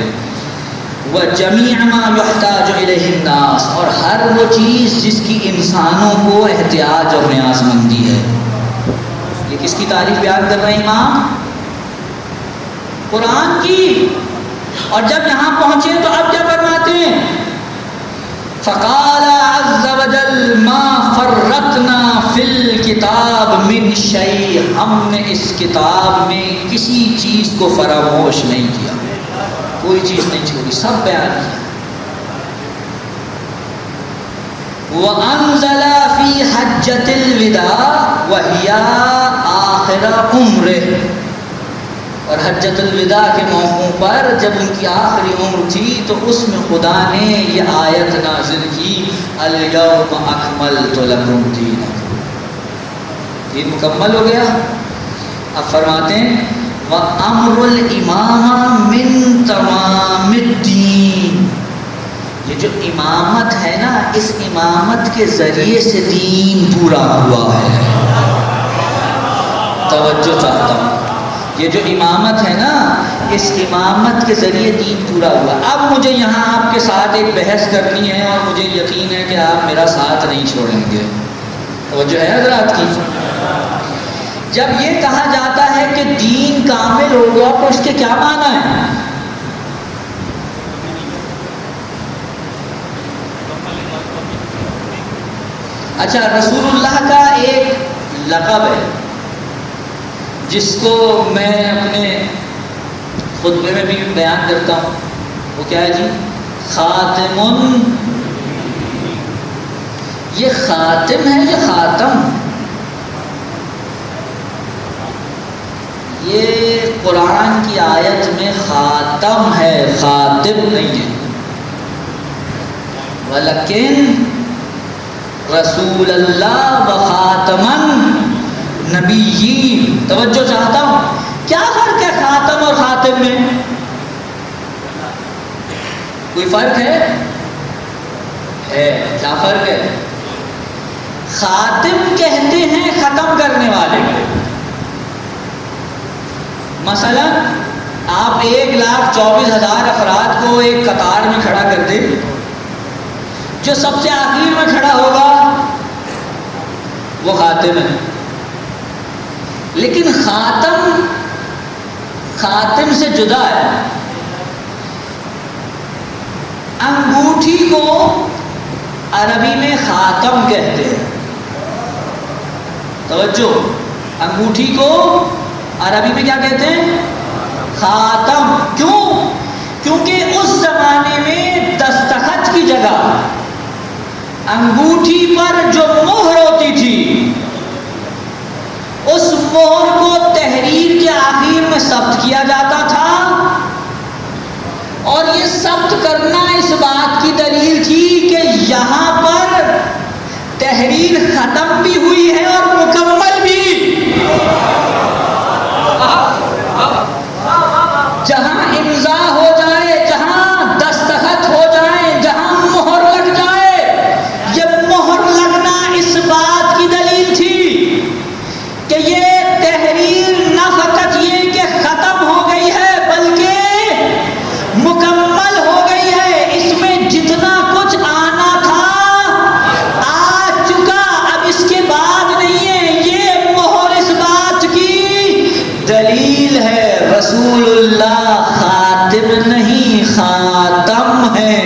وجمیع ما یحتاج الیہ الناس، اور ہر ہر وہ چیز جس کی انسانوں کو احتیاج اور نیاز مندی ہے. یہ کس کی تعریف بیان کر رہے ہیں امام؟ قرآن کی. اور جب یہاں پہنچے تو اب کیا فرماتے ہیں؟ فقال عز وجل ما فرطنا فی الکتاب من شیء، ہم نے اس کتاب میں کسی چیز کو فراموش نہیں کیا، کوئی چیز نہیں چھوڑی، سب بیان کیا. وَأَنزَلَ فِي حَجَّةِ الْوِدَاعِ وَهِيَ آخِرَ عُمْرِهِ، اور حجۃ الوداع کے موقع پر جب ان کی آخری عمر تھی تو اس میں خدا نے یہ آیت نازل کی الیوم اکملت لکم دینکم، دین مکمل ہو گیا. اب فرماتے ہیں وَأَمْرُ الْإِمَامَةِ مِن تَمَامِ الدِّينِ، یہ جو امامت ہے نا، اس امامت کے ذریعے سے دین پورا ہوا ہے. توجہ چاہتا ہوں، یہ جو امامت ہے نا، اس امامت کے ذریعے دین پورا ہوا. اب مجھے یہاں آپ کے ساتھ ایک بحث کرنی ہے اور مجھے یقین ہے کہ آپ میرا ساتھ نہیں چھوڑیں گے. توجہ ہے حضرات کی؟ جب یہ کہا جاتا ہے کہ دین کامل ہوگا تو اس کے کیا معنی ہے؟ اچھا، رسول اللہ کا ایک لقب ہے جس کو میں اپنے خطبے میں بھی بیان کرتا ہوں. وہ کیا ہے جی؟ خاتم. یہ خاتم ہے یا خاتم؟ یہ قرآن کی آیت میں خاتم ہے، خاتم نہیں ہے. ولیکن رسول اللہ و خاتمن نبیین. توجہ چاہتا ہوں، کیا فرق ہے خاتم اور خاتم میں؟ کوئی فرق ہے؟ کیا فرق ہے؟ خاتم کہتے ہیں ختم کرنے والے کو. مثلا آپ 1,24,000 افراد کو ایک قطار میں کھڑا کر دیں، جو سب سے آخر میں کھڑا ہوگا وہ خاتم ہے. لیکن خاتم سے جدا ہے. انگوٹھی کو عربی میں خاتم کہتے ہیں. توجہ، انگوٹھی کو عربی میں کیا کہتے ہیں؟ خاتم. کیوں؟ کیونکہ اس زمانے میں دستخط کی جگہ انگوٹھی پر جو مہر ہوتی تھی، اس مہر کو تحریر کے آخر میں ثبت کیا جاتا تھا، اور یہ ثبت کرنا اس بات کی دلیل تھی کہ یہاں پر تحریر ختم بھی ہوئی ہے اور مکمل بھی. جہاں امضا ہو جائے، جہاں دستخط ہو جائے، جہاں مہر لگ جائے، یہ مہر لگنا اس بات کی دلیل تھی کہ یہ تحریر نہ فقط یہ کہ ختم ہو گئی ہے بلکہ مکمل ہو گئی ہے. اس میں جتنا کچھ آنا تھا آ چکا، اب اس کے بعد نہیں ہے. یہ مہر اس بات کی دلیل ہے. رسول اللہ خاتم نہیں خاتم ہے،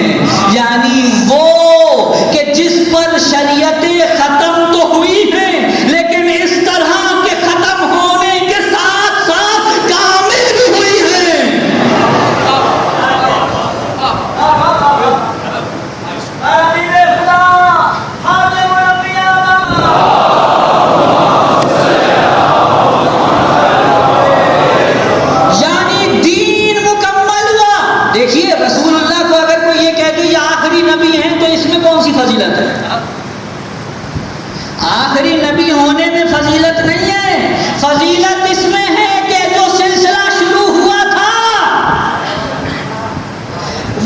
یعنی وہ کہ جس پر شریعتیں ختم تو ہوئی ہیں لیکن اس طرح کے ختم ہونے کے ساتھ ساتھ کامل بھی ہوئی ہیں. یعنی دین مکمل ہوا. دیکھیے، رسول اللہ کو اگر کوئی یہ کہہ دے یہ آخری نبی ہیں تو اس میں کون سی فضیلت ہے؟ آخری نبی ہونے میں فضیلت نہیں ہے. فضیلت اس میں ہے کہ جو سلسلہ شروع ہوا تھا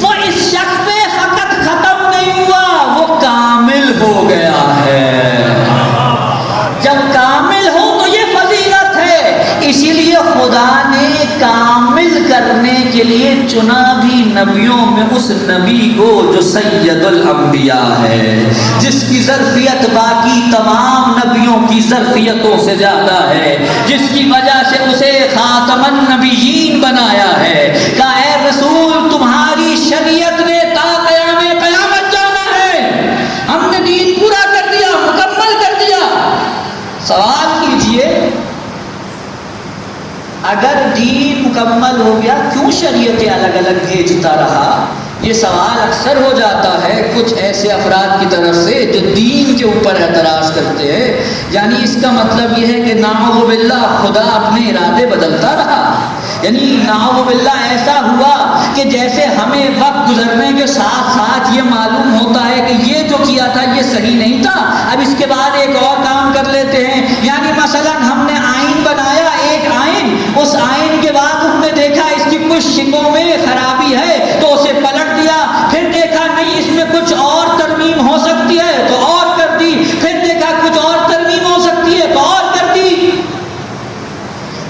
وہ اس شخص پہ فقط ختم نہیں ہوا، وہ کامل ہو گیا ہے. جب کامل ہو تو یہ فضیلت ہے. اسی لیے خدا نے کامل کرنے کے لیے چنا بھی نبیوں میں اس نبی کو جو سید الانبیاء ہے، جس کی ظرفیت باقی تمام نبیوں کی ظرفیتوں سے زیادہ ہے، جس کی وجہ سے اسے خاتم النبیین بنایا ہے، کہا اے رسول تمہاری شریعت نے تا قیامت جانا ہے، ہم نے دین پورا کر دیا، مکمل کر دیا۔ سوال کیجئے اگر دین مکمل ہو گیا کیوں شریعتیں الگ الگ بھیجتا رہا؟ یہ سوال اکثر ہو جاتا ہے کچھ ایسے افراد کی طرف سے جو دین کے اوپر اعتراض کرتے ہیں، یعنی اس کا مطلب یہ ہے کہ نعوذ باللہ خدا اپنے ارادے بدلتا رہا، یعنی نعوذ باللہ ایسا ہوا کہ جیسے ہمیں وقت گزرنے کے ساتھ ساتھ یہ معلوم ہوتا ہے کہ یہ جو کیا تھا یہ صحیح نہیں تھا، اب اس کے بعد ایک اور کام کر لیتے ہیں۔ یعنی مثلا ہم نے آئین بنایا، ایک آئین، اس آئین کے بعد ہم نے دیکھا اس کی کچھ شکوں میں خرابی ہے تو اسے پلٹ دیا، پھر دیکھا نہیں اس میں کچھ اور ترمیم ہو سکتی ہے تو اور کر دی، پھر دیکھا کچھ اور ترمیم ہو سکتی ہے تو اور کر دی۔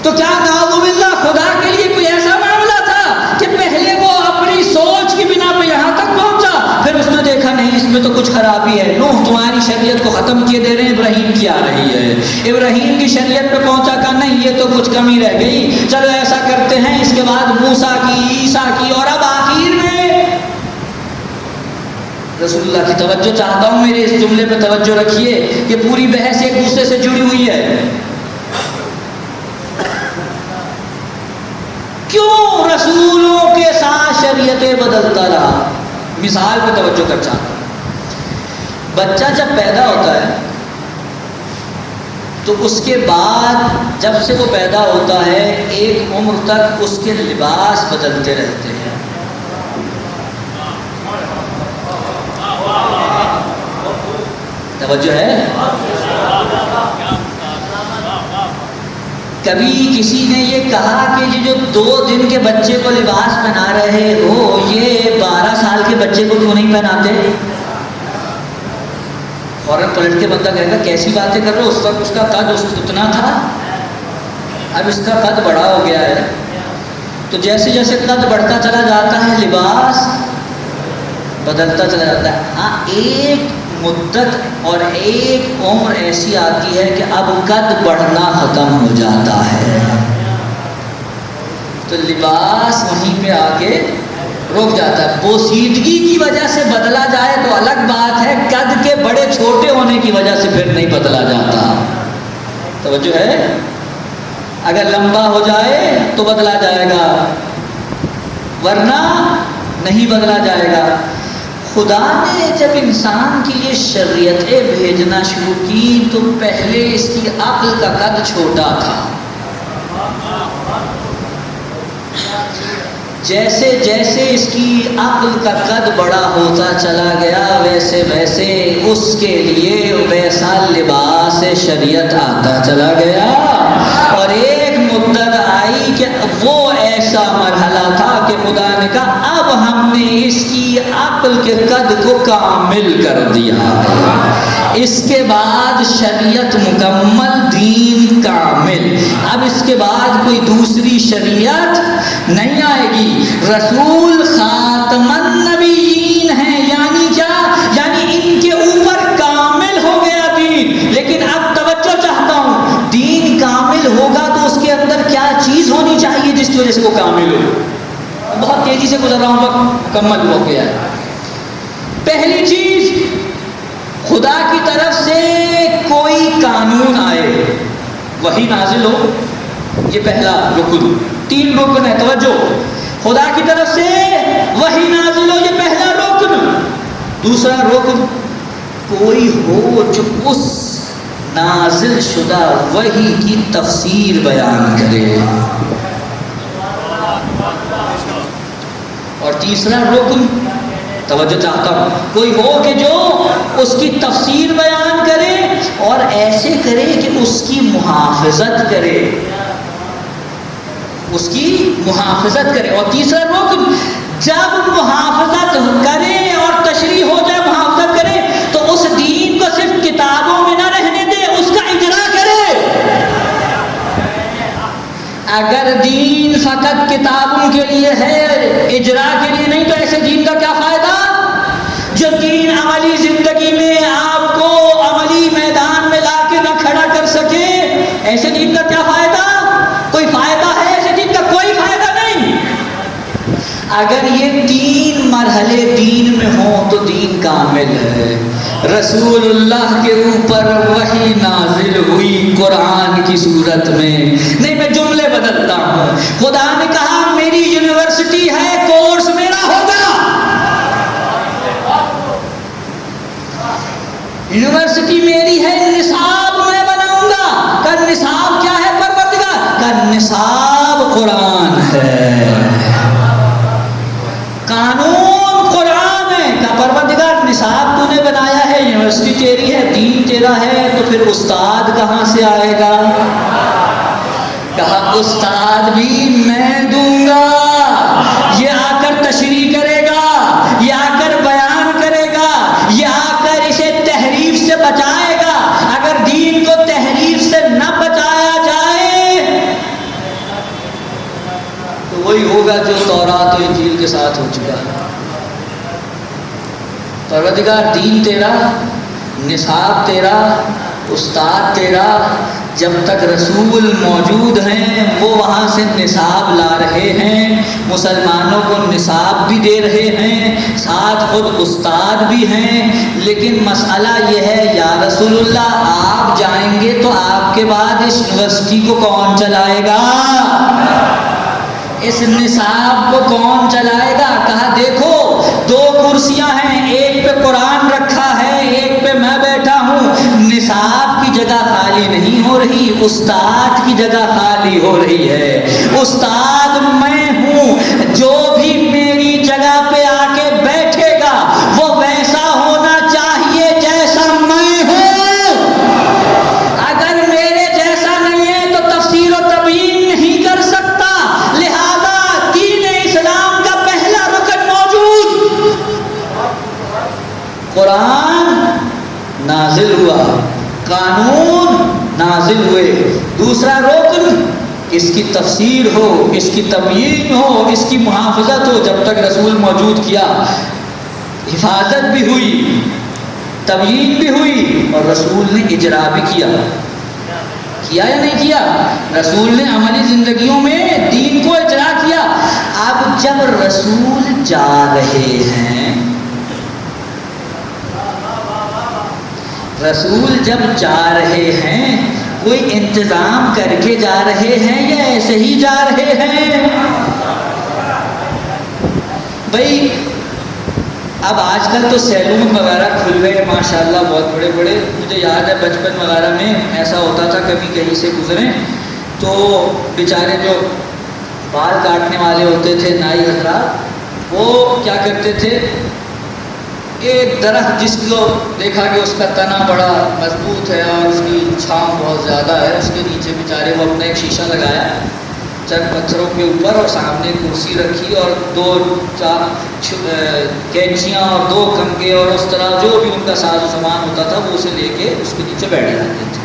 تو کیا نعوذ باللہ خدا کے لیے کوئی ایسا معاملہ تھا کہ پہلے وہ اپنی سوچ کی بنا پہ یہاں تک پہنچا، پھر اس نے دیکھا نہیں اس میں تو کچھ خرابی ہے، نوح تمہاری شریعت کو ختم کیے دے رہے ہیں، ابراہیم کی آ رہی ہے، ابراہیم کی شریعت پہ پہنچا کہ نہیں یہ تو کچھ کمی رہ گئی، چلو ایسا کرتے ہیں، اس کے بعد موسیٰ کی، عیسیٰ کی، اور اب آخر میں رسول اللہ کی توجہ چاہتا ہوں، میرے اس جملے پہ توجہ رکھیے کہ پوری بحث ایک دوسرے سے جڑی ہوئی ہے۔ کیوں رسولوں کے ساتھ شریعتیں بدلتا رہا؟ مثال پہ توجہ کر چاہتا ہوں، بچہ جب پیدا ہوتا ہے تو اس کے بعد جب سے وہ پیدا ہوتا ہے ایک عمر تک اس کے لباس بدلتے رہتے ہیں۔ توجہ ہے؟ کبھی کسی نے یہ کہا کہ یہ جو 2 دن کے بچے کو لباس پہنا رہے ہو یہ 12 سال کے بچے کو کیوں نہیں پہناتے؟ فوراً پلٹ کے بندہ کہے گا کیسی باتیں کر رہے ہو، اس وقت اس کا قد اتنا تھا، اب اس کا قد بڑا ہو گیا ہے۔ تو جیسے جیسے قد بڑھتا چلا جاتا ہے لباس بدلتا چلا جاتا ہے۔ ہاں ایک مدت اور ایک عمر ایسی آتی ہے کہ اب قد بڑھنا ختم ہو جاتا ہے تو لباس وہیں پہ آ کے رک جاتا ہے۔ بوسیدگی کی وجہ سے بدلا جائے تو الگ بات ہے، قد کے بڑے چھوٹے ہونے کی وجہ سے پھر نہیں بدلا جاتا۔ توجہ ہے؟ اگر لمبا ہو جائے تو بدلا جائے گا ورنہ نہیں بدلا جائے گا۔ خدا نے جب انسان کے لیے شریعتیں بھیجنا شروع کی تو پہلے اس کی عقل کا قد چھوٹا تھا، جیسے جیسے اس کی عقل کا قد بڑا ہوتا چلا گیا ویسے ویسے اس کے لیے ویسا لباس شریعت آتا چلا گیا، اور ایک مدت آئی کہ وہ ایسا مرحلہ تھا کہ خدا نے کہا اب ہم نے اس کی عقل کے قد کو کامل کر دیا، اس کے بعد شریعت مکمل، دین کامل، اب اس کے بعد کوئی دوسری شریعت نہیں آئے گی۔ رسول خاتم النبیین ہیں، یعنی کیا؟ یعنی ان کے اوپر کامل ہو گیا دین۔ لیکن اب توجہ چاہتا ہوں، دین کامل ہوگا تو اس کے اندر کیا چیز ہونی چاہیے جس کی وجہ سے وہ کامل ہو؟ بہت تیزی سے گزر رہا ہوں، وقت مکمل ہو گیا ہے۔ پہلی چیز، خدا کی طرف سے کوئی قانون آئے، وہی نازل ہو، یہ پہلا رکن۔ 3 رکن ہے، توجہ، خدا کی طرف سے وہی نازل ہو، یہ پہلا رکن۔ دوسرا رکن، کوئی ہو جو اس نازل شدہ وحی کی تفسیر بیان کرے، اور تیسرا رکن، توجہ چاہتا ہوں، کوئی ہو کہ جو اس کی تفسیر بیان کرے اور ایسے کرے کہ اس کی محافظت کرے، اس کی محافظت کرے۔ اور تیسرا رکن، جب محافظت کرے اور تشریح ہو جائے، محافظت کرے تو اس دین کو صرف کتابوں میں نہ رہنے دے، اس کا اجرا کرے۔ اگر دین فقط کتابوں کے لیے ہے، اجرا کے لیے نہیں، تو مرحلے دین میں ہوں تو دین کامل ہے۔ رسول اللہ کے اوپر وحی نازل ہوئی قرآن کی صورت میں، نہیں میں جملے بدلتا ہوں، خدا نے کہا میری یونیورسٹی ہے، کورس میرا ہوگا، یونیورسٹی میری ہے، نصاب میں بناؤں گا۔ کا نصاب کیا ہے پروردگار؟ کا نصاب قرآن ہے، قانون قرآن ہے۔ کا پروردگار نصاب تو نے بنایا ہے، یونیورسٹی تیری ہے، دین تیرا ہے، تو پھر استاد کہاں سے آئے گا؟ کہا استاد بھی میں دوں گا، یہ آ کر تشریح کرے گا، یہ آ کر بیان کرے گا، یہ آ کر اسے تحریف سے بچائے گا۔ اگر دین کو تحریف سے نہ بچایا جائے تو وہی ہوگا جو تورات و انجیل کے ساتھ ہو چکا ہے۔ پروردگار دین تیرا، نصاب تیرا، استاد تیرا، جب تک رسول موجود ہیں وہ وہاں سے نصاب لا رہے ہیں، مسلمانوں کو نصاب بھی دے رہے ہیں، ساتھ خود استاد بھی ہیں، لیکن مسئلہ یہ ہے یا رسول اللہ آپ جائیں گے تو آپ کے بعد اس یونیورسٹی کو کون چلائے گا؟ اس نصاب کو کون چلائے گا؟ کہا دیکھو دو کرسیاں ہیں، ایک پہ قرآن رکھا ہے، ایک پہ میں بیٹھا ہوں، نصاب کی جگہ خالی نہیں ہو رہی، استاد کی جگہ خالی ہو رہی ہے۔ استاد میں ہوں، جو بھی میری جگہ پہ آ کے بیٹھے گا وہ ویسا ہونا چاہیے جیسا میں ہوں، اگر میرے جیسا نہیں ہے تو تفسیر و تبیین نہیں کر سکتا، لہذا دین اسلام کا پہلا رکن موجود، قرآن نازل ہوا، قانون نازل ہوئے، دوسرا رکن اس کی تفسیر ہو، اس کی تبیین ہو، اس کی محافظت ہو۔ جب تک رسول موجود کیا حفاظت بھی ہوئی، تبیین بھی ہوئی، اور رسول نے اجرا بھی کیا یا نہیں کیا؟ رسول نے عملی زندگیوں میں دین کو اجرا کیا۔ اب جب رسول جا رہے ہیں، رسول جب جا رہے ہیں کوئی انتظام کر کے جا رہے ہیں یا ایسے ہی جا رہے ہیں؟ بھائی اب آج کل تو سیلون وغیرہ کھل گئے ماشاءاللہ، بہت بڑے بڑے۔ مجھے یاد ہے بچپن وغیرہ میں ایسا ہوتا تھا، کبھی کہیں سے گزریں تو بیچارے جو بال کاٹنے والے ہوتے تھے نائی حضرات، وہ کیا کرتے تھے، ایک درخت جس کو دیکھا کہ اس کا تنا بڑا مضبوط ہے اور اس کی چھاؤں بہت زیادہ ہے، اس کے نیچے بیچارے وہ اپنا ایک شیشہ لگایا چند پتھروں کے اوپر، اور سامنے کرسی رکھی اور دو کینچیاں اور دو کنگے اور اس طرح جو بھی ان کا ساز و سامان ہوتا تھا وہ اسے لے کے اس کے نیچے بیٹھ جاتے تھے۔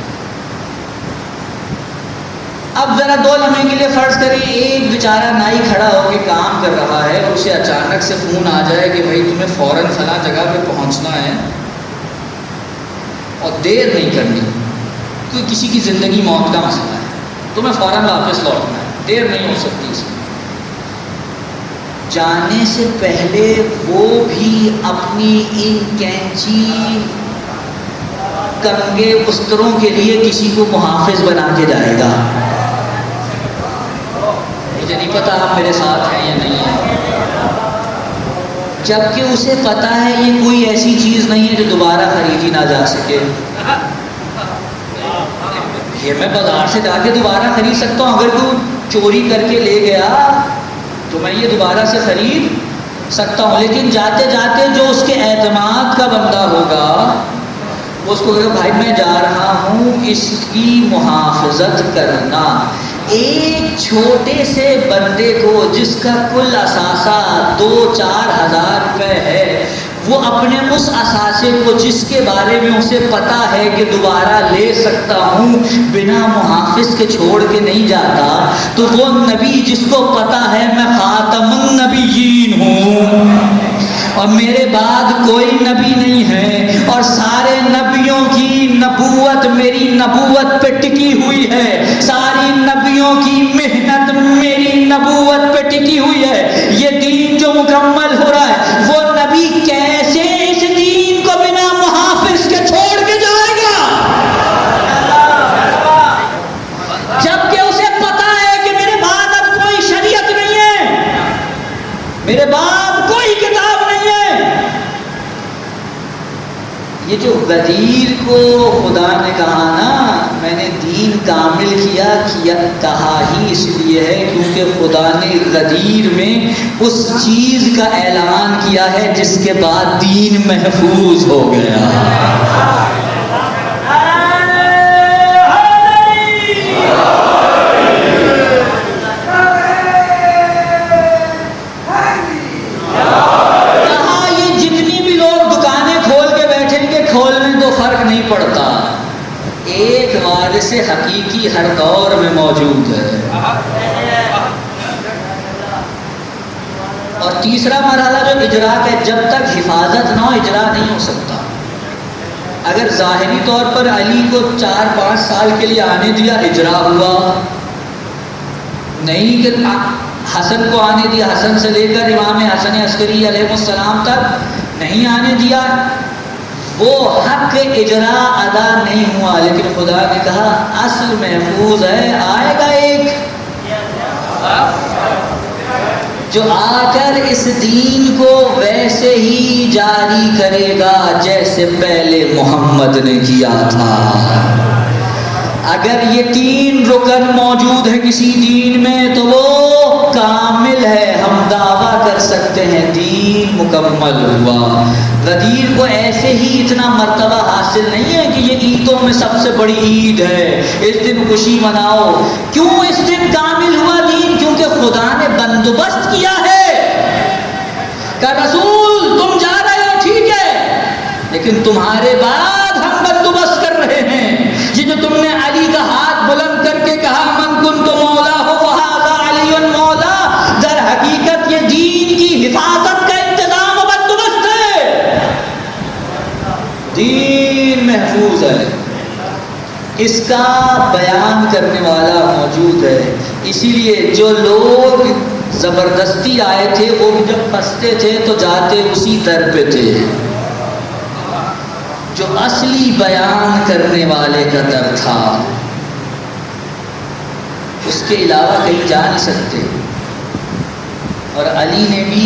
اب ذرا 2 لمحے کے لیے فرض کریں ایک بیچارہ نائی کھڑا ہو کے کام کر رہا ہے، اور اسے اچانک سے فون آ جائے کہ بھائی تمہیں فوراً فلاں جگہ پہ پہنچنا ہے اور دیر نہیں کرنی، کیونکہ کسی کی زندگی موت کا مسئلہ ہے، تمہیں فوراً واپس لوٹنا ہے، دیر نہیں ہو سکتی اس میں۔ جانے سے پہلے وہ بھی اپنی ان کینچی کنگے استروں کے لیے کسی کو محافظ بنا کے جائے گا۔ مجھے نہیں پتا آپ میرے ساتھ ہیں یا نہیں ہیں، جبکہ اسے پتا ہے یہ کوئی ایسی چیز نہیں ہے جو دوبارہ خریدی نہ جا سکے۔ یہ میں بازار سے جا کے دوبارہ خرید سکتا ہوں، اگر کوئی چوری کر کے لے گیا تو میں یہ دوبارہ سے خرید سکتا ہوں، لیکن جاتے جاتے جو اس کے اعتماد کا بندہ ہوگا اس کو کہا بھائی میں جا رہا ہوں، اس کی محافظت کرنا۔ ایک چھوٹے سے بندے کو جس کا کل اثاثہ 2-4 ہزار روپے ہے، وہ اپنے اس اثاثے کو جس کے بارے میں اسے پتا ہے کہ دوبارہ لے سکتا ہوں بنا محافظ کے چھوڑ کے نہیں جاتا، تو وہ نبی جس کو پتا ہے میں خاتم النبیین ہوں اور میرے بعد کوئی نبی نہیں ہے، اور سارے نبیوں کی نبوت میری نبوت پہ ٹکی ہوئی ہے، ساری نبیوں کی محنت میری نبوت پہ ٹکی ہوئی ہے، یہ دین جو مکمل ہو رہا ہے وہ یہ جو غدیر کو خدا نے کہا نا میں نے دین کامل کیا کہا ہی اس لیے ہے کیونکہ خدا نے غدیر میں اس چیز کا اعلان کیا ہے جس کے بعد دین محفوظ ہو گیا۔ پڑتا ایک وارث حقیقی ہر دور میں موجود ہے۔ اور تیسرا مرحلہ جو اجرا کا ہے، جب تک حفاظت نہ ہو اجرا نہیں ہو سکتا۔ اگر ظاہری طور پر علی کو 4-5 سال کے لیے آنے دیا اجرا ہوا، نہیں کہ حسن کو آنے دیا، حسن سے لے کر امام حسن عسکری علیہ السلام تک نہیں آنے دیا، وہ حق اجرا ادا نہیں ہوا، لیکن خدا نے کہا اصل محفوظ ہے، آئے گا ایک جو آ کر اس دین کو ویسے ہی جاری کرے گا جیسے پہلے محمد نے کیا تھا۔ اگر یہ 3 رکن موجود ہے کسی دین میں تو وہ کامل ہے، ہم دعویٰ کر سکتے ہیں دین مکمل ہوا۔ غدیر کو ایسے ہی اتنا مرتبہ حاصل نہیں ہے کہ یہ عیدوں میں سب سے بڑی عید ہے، اس دن خوشی مناؤ۔ کیوں اس دن کامل ہوا دین؟ کیونکہ خدا نے بندوبست کیا ہے کہ رسول تم جا رہے ہو ٹھیک ہے، لیکن تمہارے بعد ہم بندوبست کر رہے ہیں۔ یہ جو تم نے علی کا ہاتھ بلند کر کے کہا من کنت مولا ہو وہذا علی مولا، در حقیقت یہ دین کی حفاظت کا انتظام و بندوبست ہے، دین محفوظ ہے، اس کا بیان کرنے والا موجود ہے۔ اسی لیے جو لوگ زبردستی آئے تھے وہ جب پھنستے تھے تو جاتے اسی در پہ تھے، جو اصلی بیان کرنے والے کا در تھا اس کے علاوہ کہیں جا نہیں سکتے۔ اور علی نے بھی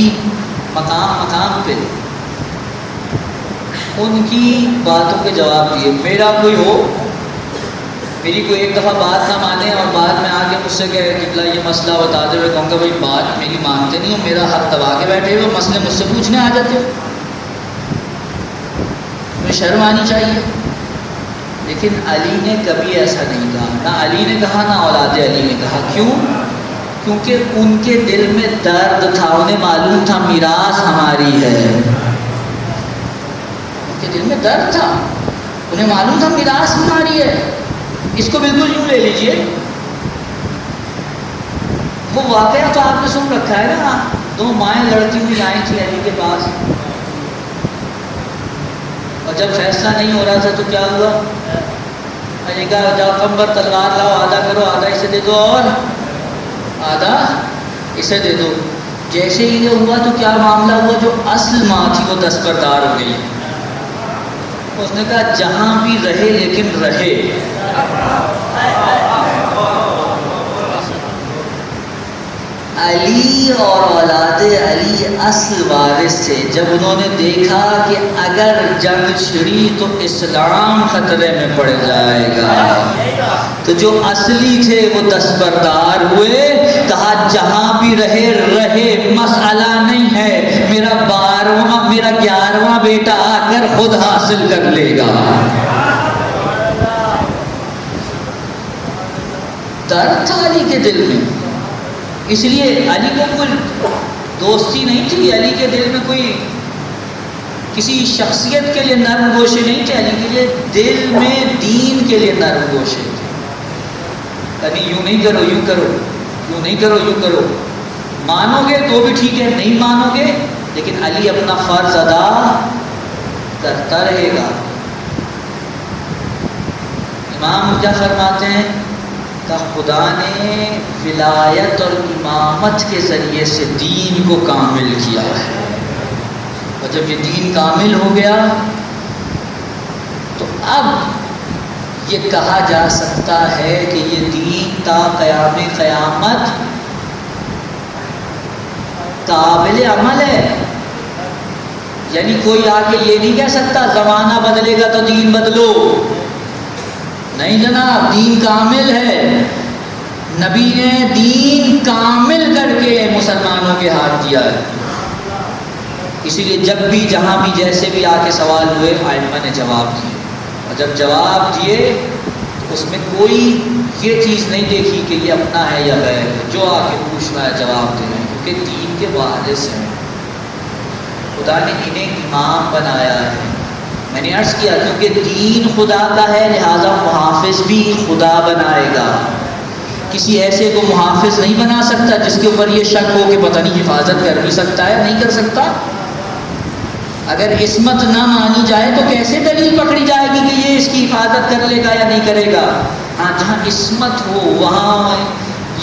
مقام مقام پہ ان کی باتوں کے جواب دیے۔ میرا کوئی ہو، میری کوئی ایک دفعہ بات نہ مانے اور بعد میں آ کے مجھ سے کہے کہ یہ مسئلہ بتاتے ہوئے کہوں گا بھائی بات میری مانتے نہیں ہو، میرا حق دبا کے بیٹھے ہوئے مسئلے مجھ سے پوچھنے آ جاتے ہو، شرم آنی چاہیے۔ لیکن علی نے کبھی ایسا نہیں کہا، نہ علی نے کہا نہ اولاد علی نے کہا۔ کیوں؟ کیونکہ ان کے دل میں درد تھا، انہیں معلوم تھا میراث ہماری ہے، ان کے دل میں درد تھا، انہیں معلوم تھا میراث ہماری ہے۔ اس کو بالکل یوں لے لیجئے، وہ واقعہ تو آپ نے سن رکھا ہے نا، 2 مائیں لڑتی ہوئی آئی تھی علی کے پاس، اور جب فیصلہ نہیں ہو رہا تھا تو کیا ہوا؟ علی کہا جاؤ کمبر تلوار لاؤ، آدھا کرو، آدھا اسے دے دو اور آدھا اسے دے دو۔ جیسے ہی یہ ہوا تو کیا معاملہ ہوا؟ جو اصل ماں تھی وہ دستبردار ہو گئی، اس نے کہا جہاں بھی رہے لیکن رہے۔ علی اور اولاد علی اصل وارث تھے۔ جب انہوں نے دیکھا کہ اگر جنگ چھڑی تو اسلام خطرے میں پڑ جائے گا تو جو اصلی تھے وہ دستبردار ہوئے، کہا جہاں بھی رہے رہے، مسئلہ نہیں ہے، میرا 11واں بیٹا آ کر خود حاصل کر لے گا۔ درد تھا علی کے دل میں، اس لیے علی کو کوئی دوستی نہیں تھی، علی کے دل میں کوئی کسی شخصیت کے لیے نرم گوشے نہیں تھے، علی کے لیے دل میں دین کے لیے نرم گوشے تھے۔ یعنی یوں نہیں کرو یوں کرو، یوں نہیں کرو یوں کرو، مانو گے تو بھی ٹھیک ہے، نہیں مانو گے لیکن علی اپنا فرض ادا کرتا رہے گا۔ امام کیا فرماتے ہیں کہ خدا نے ولایت اور امامت کے ذریعے سے دین کو کامل کیا ہے، اور جب یہ دین کامل ہو گیا تو اب یہ کہا جا سکتا ہے کہ یہ دین تا قیام قیامت قابل عمل ہے۔ یعنی کوئی آ کے یہ نہیں کہہ سکتا زمانہ بدلے گا تو دین بدلو، نہیں جناب، دین کامل ہے، نبی نے دین کامل کر کے مسلمانوں کے ہاتھ دیا ہے۔ اسی لیے جب بھی جہاں بھی جیسے بھی آ کے سوال ہوئے ائمہ نے جواب دیے، اور جب جواب دیے تو اس میں کوئی یہ چیز نہیں دیکھی کہ یہ اپنا ہے یا غیر ہے، جو آ کے پوچھ رہا ہے جواب دے رہے ہیں، کیونکہ دین کے وارث ہیں، خدا نے انہیں امام بنایا ہے۔ میں نے عرض کیا کیونکہ دین خدا کا ہے لہذا محافظ بھی خدا بنائے گا، کسی ایسے کو محافظ نہیں بنا سکتا جس کے اوپر یہ شک ہو کہ پتہ نہیں حفاظت کر بھی سکتا ہے نہیں کر سکتا۔ اگر عصمت نہ مانی جائے تو کیسے دلیل پکڑی جائے گی کہ یہ اس کی حفاظت کر لے گا یا نہیں کرے گا؟ ہاں جہاں عصمت ہو وہاں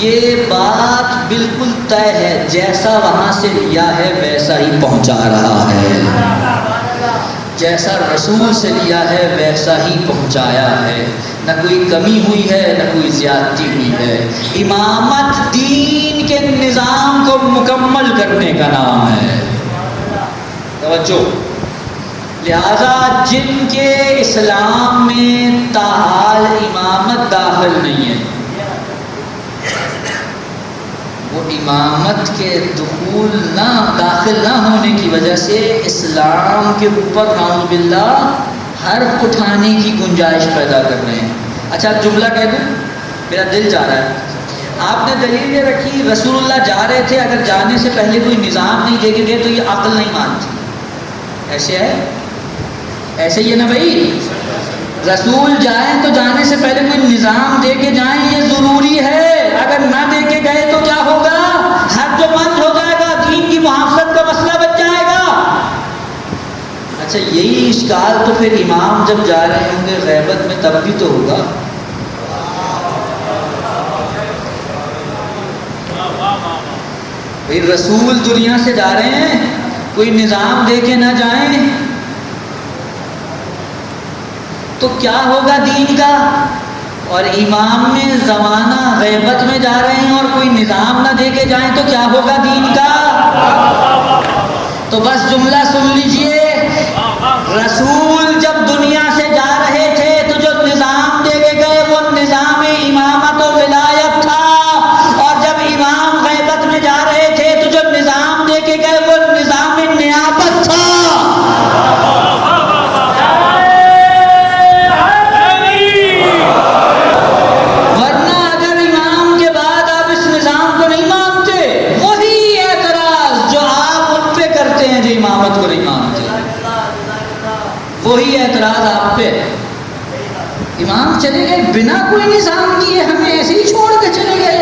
یہ بات بالکل طے ہے، جیسا وہاں سے لیا ہے ویسا ہی پہنچا رہا ہے، جیسا رسول سے لیا ہے ویسا ہی پہنچایا ہے، نہ کوئی کمی ہوئی ہے نہ کوئی زیادتی ہوئی ہے۔ امامت دین کے نظام کو مکمل کرنے کا نام ہے، توجہ۔ لہذا جن کے اسلام میں تاحال امامت داخل نہیں ہے، وہ امامت کے داخل نہ ہونے کی وجہ سے اسلام کے اوپر نعوذ باللہ حرف اٹھانے کی گنجائش پیدا کر رہے ہیں۔ اچھا جملہ کہہ دوں، میرا دل چاہ رہا ہے، آپ نے دلیل یہ رکھی رسول اللہ جا رہے تھے، اگر جانے سے پہلے کوئی نظام نہیں دے کے گئے تو یہ عقل نہیں مانتی، ایسے ہے؟ ایسے ہی ہے نا بھائی، رسول جائیں تو جانے سے پہلے کوئی نظام دے کے جائیں، یہ ضروری ہے، اگر نہ دے کے گئے تو کیا ہوگا؟ حد جو بند ہو جائے گا، دین کی محافظت کا مسئلہ بچ جائے گا۔ اچھا یہی اشکال تو پھر امام جب جا رہے ہوں گے غیبت میں تب بھی تو ہوگا۔ بھائی رسول دنیا سے جا رہے ہیں، کوئی نظام دے کے نہ جائیں تو کیا ہوگا دین کا؟ اور امام میں زمانہ غیبت میں جا رہے ہیں اور کوئی نظام نہ دے کے جائیں تو کیا ہوگا دین کا؟ تو بس جملہ سن لیجئے، رسول جب دنیا سے جا رہے تھے تو جو نظام دے کے گئے وہ نظام امامت و ولایت تھا، اور جب امام غیبت میں جا رہے تھے تو جو نظام دے کے گئے وہ نظام نیابت تھا۔ وہی اعتراض آپ پہ، امام چلے گئے بنا کوئی نظام کیے، ہمیں ایسے ہی چھوڑ کے چلے گئے۔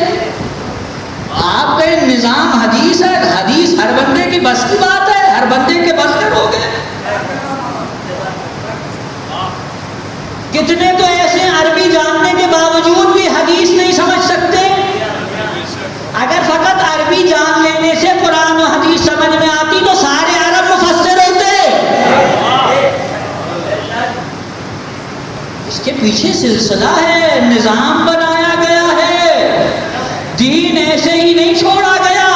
آپ کا نظام حدیث ہے، حدیث ہر بندے کی بس کی بات ہے، ہر بندے کے بس کے ہو گئے۔ کتنے تو ایسے عربی جاننے کے باوجود بھی حدیث نہیں سمجھ سکتے، اگر فقط عربی جان لینے سے قرآن و حدیث سمجھ میں آتی تو سارے عرب مفسر ہوتے۔ اس کے پیچھے سلسلہ ہے، نظام بنایا گیا ہے، دین ایسے ہی نہیں چھوڑا گیا،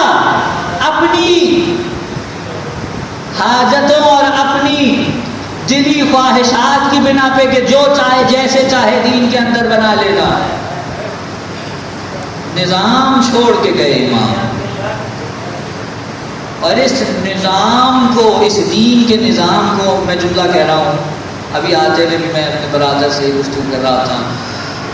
اپنی حاجتوں اور اپنی دلی خواہشات کی بنا پہ کہ جو چاہے جیسے چاہے دین کے اندر بنا لینا، نظام چھوڑ کے گئے امام۔ اور اس نظام کو، اس دین کے نظام کو، میں جملہ کہہ رہا ہوں، ابھی آتے ہوئے بھی میں اپنے برادر سے گفتگو کر رہا تھا،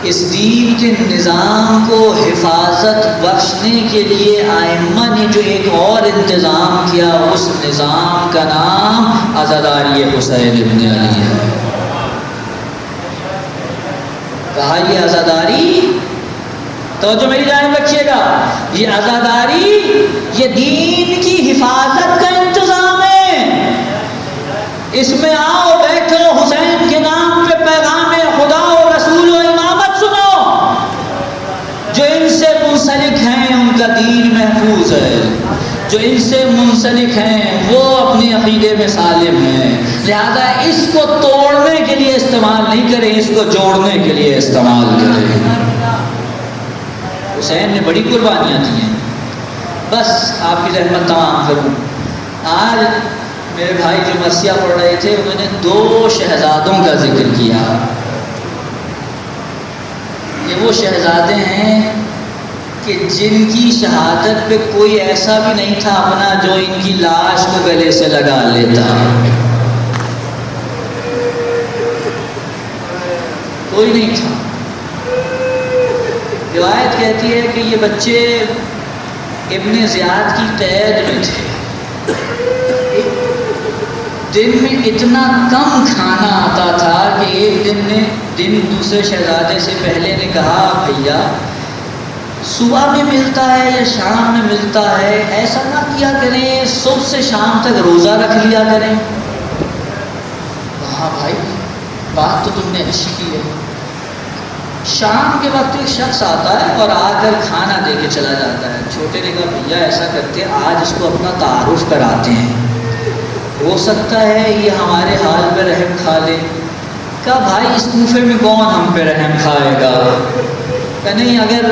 اس دین کے نظام کو حفاظت بخشنے کے لیے ائمہ نے جو ایک اور انتظام کیا، اس نظام کا نام عزاداری حسین ابن علی ہے۔ کہا یہ عزاداری، توجہ میری جانب رکھیے گا، یہ عزاداری یہ دین کی حفاظت کا انتظام ہے، اس میں آؤ بیٹھو، حسین کے نام پہ پیغام خدا و رسول و امامت سنو، جو ان سے منسلک ہیں ان کا دین محفوظ ہے، جو ان سے منسلک ہیں وہ اپنے عقیدے میں سالم ہیں، لہذا اس کو توڑنے کے لیے استعمال نہیں کریں، اس کو جوڑنے کے لیے استعمال کریں۔ حسین نے بڑی قربانیاں دی ہیں، بس آپ کی رحمت تمام کروں۔ آج میرے بھائی جو مرثیہ پڑھ رہے تھے انہوں نے 2 شہزادوں کا ذکر کیا. یہ وہ شہزادے ہیں کہ جن کی شہادت پہ کوئی ایسا بھی نہیں تھا اپنا جو ان کی لاش کو گلے سے لگا لیتا. کوئی نہیں تھا. روایت کہتی ہے کہ یہ بچے ابن زیاد کی قید میں تھے. دن میں اتنا کم کھانا آتا تھا کہ ایک دن دوسرے شہزادے سے پہلے نے کہا بھیا صبح میں ملتا ہے یا شام میں ملتا ہے، ایسا نہ کیا کریں، صبح سے شام تک روزہ رکھ لیا کریں. کہا بھائی بات تو تم نے اچھی کی ہے. شام کے وقت ایک شخص آتا ہے اور آ کر کھانا دے کے چلا جاتا ہے. چھوٹے نے کہا بھیا ایسا کرتے آج اس کو اپنا تعارف کراتے ہیں، ہو سکتا ہے یہ ہمارے حال پہ رحم کھا لے. کہا بھائی اس کوفے میں کون ہم پہ رحم کھائے گا؟ کہ نہیں اگر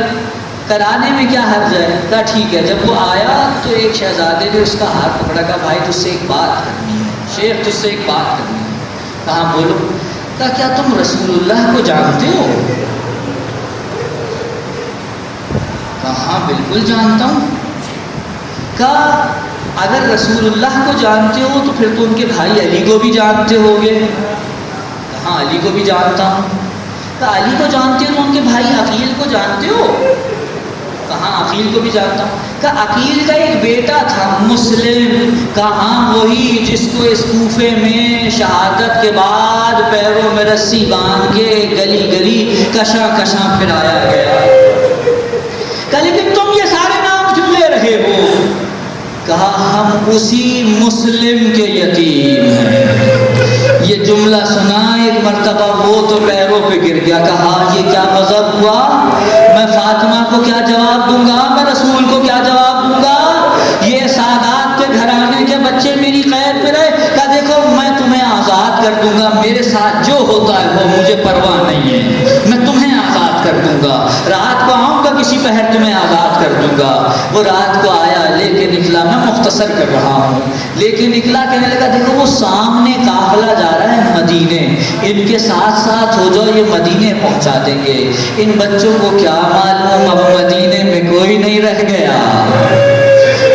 کرانے میں کیا حرج ہے. کہا ٹھیک ہے. جب وہ آیا تو ایک شہزادے نے اس کا ہاتھ پکڑا. کہا بھائی تجھ سے ایک بات کرنی ہے، شیخ تجھ سے ایک بات کرنی ہے. کہا بولو. کہا کیا تم رسول اللہ کو جانتے ہو؟ کہا ہاں بالکل جانتا ہوں. کہا اگر رسول اللہ کو جانتے ہو تو پھر تو ان کے بھائی علی کو بھی جانتے ہوگے. ہاں علی کو بھی جانتا ہوں. کہا علی کو جانتے ہو تو ان کے بھائی عقیل کو جانتے ہو؟ کہاں عقیل کو بھی جانتا ہوں. کہا عقیل کا ایک بیٹا تھا مسلم. کہاں وہی جس کو اس کوفے میں شہادت کے بعد پیروں میں رسی باندھ کے گلی گلی کشاں کشاں پھرایا گیا. کہا لیکن تم یہ سارے نام کیوں لے رہے ہو؟ کہا ہم اسی مسلم کے یتیم ہیں. یہ جملہ سنا ایک مرتبہ وہ تو پیروں پہ گر گیا. کہا یہ کیا مذہب ہوا؟ میں فاطمہ کو کیا جواب دوں گا؟ میں رسول کو کیا جواب دوں گا؟ یہ سادات کے گھرانے کے بچے میری قید میں رہے. کہا دیکھو میں تمہیں آزاد کر دوں گا، میرے ساتھ جو ہوتا ہے وہ مجھے پرواہ نہیں ہے، میں تمہیں آزاد کر دوں گا. رات کو آؤں گا کسی پہر تمہیں آزاد کر دوں گا. وہ رات کو آیا لے کے نکلا. میں مختصر کر رہا ہوں. لیکن نکلا کہنے لگا دیکھو وہ سامنے قافلہ جا رہا ہے مدینے، ان کے ساتھ ساتھ ہو جاؤ، یہ مدینے پہنچا دیں گے. ان بچوں کو کیا معلوم اب مدینے میں کوئی نہیں رہ گیا.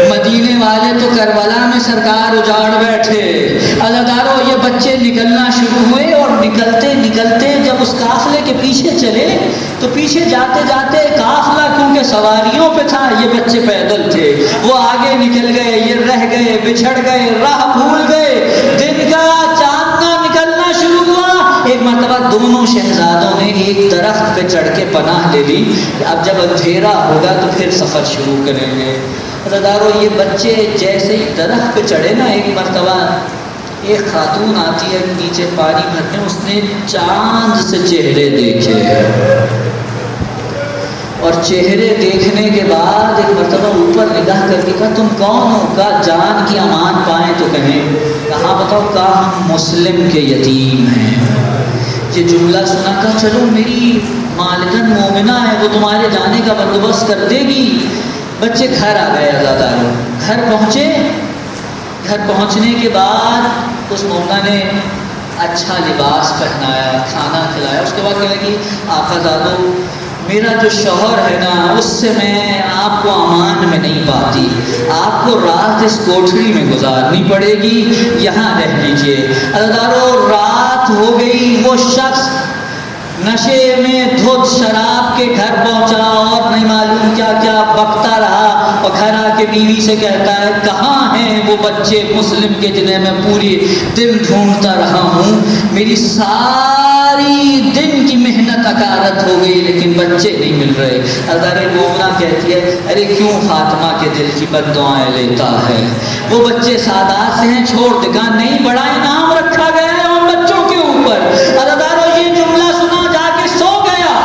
مدینے والے تو کربلا میں سرکار اجاڑ بیٹھے. عزادارو یہ بچے نکلنا شروع ہوئے اور نکلتے نکلتے جب اس قافلے کے پیچھے چلے تو پیچھے جاتے جاتے قافلہ کیونکہ سواریوں پہ تھا، یہ بچے پیدل تھے. وہ آگے نکل گئے، یہ رہ گئے، بچھڑ گئے، راہ بھول گئے. دن کا چاندنا نکلنا شروع ہوا. ایک مرتبہ دونوں شہزادوں نے ایک درخت پہ چڑھ کے پناہ لے لی. اب جب اندھیرا ہوگا تو پھر سفر شروع کریں گے. عزادارو یہ بچے جیسے ہی درخت پہ چڑھے نا، ایک مرتبہ ایک خاتون آتی ہے نیچے پانی بھرنے. اس نے چاند سے چہرے دیکھے اور چہرے دیکھنے کے بعد ایک مرتبہ اوپر نگاہ کر کے کہا تم کون ہو؟ کہا جان کی امان پائیں تو کہیں. کہاں بتاؤ؟ کہا ہم مسلم کے یتیم ہیں. یہ جملہ سنا. کہا چلو میری مالکن مومنہ ہے، وہ تمہارے جانے کا بندوبست کر دے گی. بچے گھر آ گئے. عزادارو گھر پہنچے. گھر پہنچنے کے بعد اس مومنہ نے اچھا لباس پہنایا، کھانا کھلایا. اس کے بعد کہنے لگی آقا زادو میرا جو شوہر ہے نا اس سے میں آپ کو امان میں نہیں پاتی، آپ کو رات اس کوٹھری میں گزارنی پڑے گی، یہاں رہ لیجئے. عزادارو رات ہو گئی. وہ شخص نشے میں دھت شراب کے گھر پہنچا اور نہیں معلوم کیا کیا بکتا رہا اور گھر آ کے بیوی سے کہتا ہے کہاں ہیں وہ بچے مسلم کے جنہیں میں پوری دن ڈھونڈتا رہا ہوں. میری ساری دن کی محنت اکارت ہو گئی لیکن بچے نہیں مل رہے. حضرت مومنہ کہتی ہے ارے کیوں فاطمہ کے دل کی بد دعائیں لیتا ہے؟ وہ بچے سادات سے ہیں، چھوڑ دے. کہا نہیں، بڑا انعام رکھا گیا ہے ان بچوں کے اوپر. عزادارو یہ جملہ سنا جا کے سو گیا.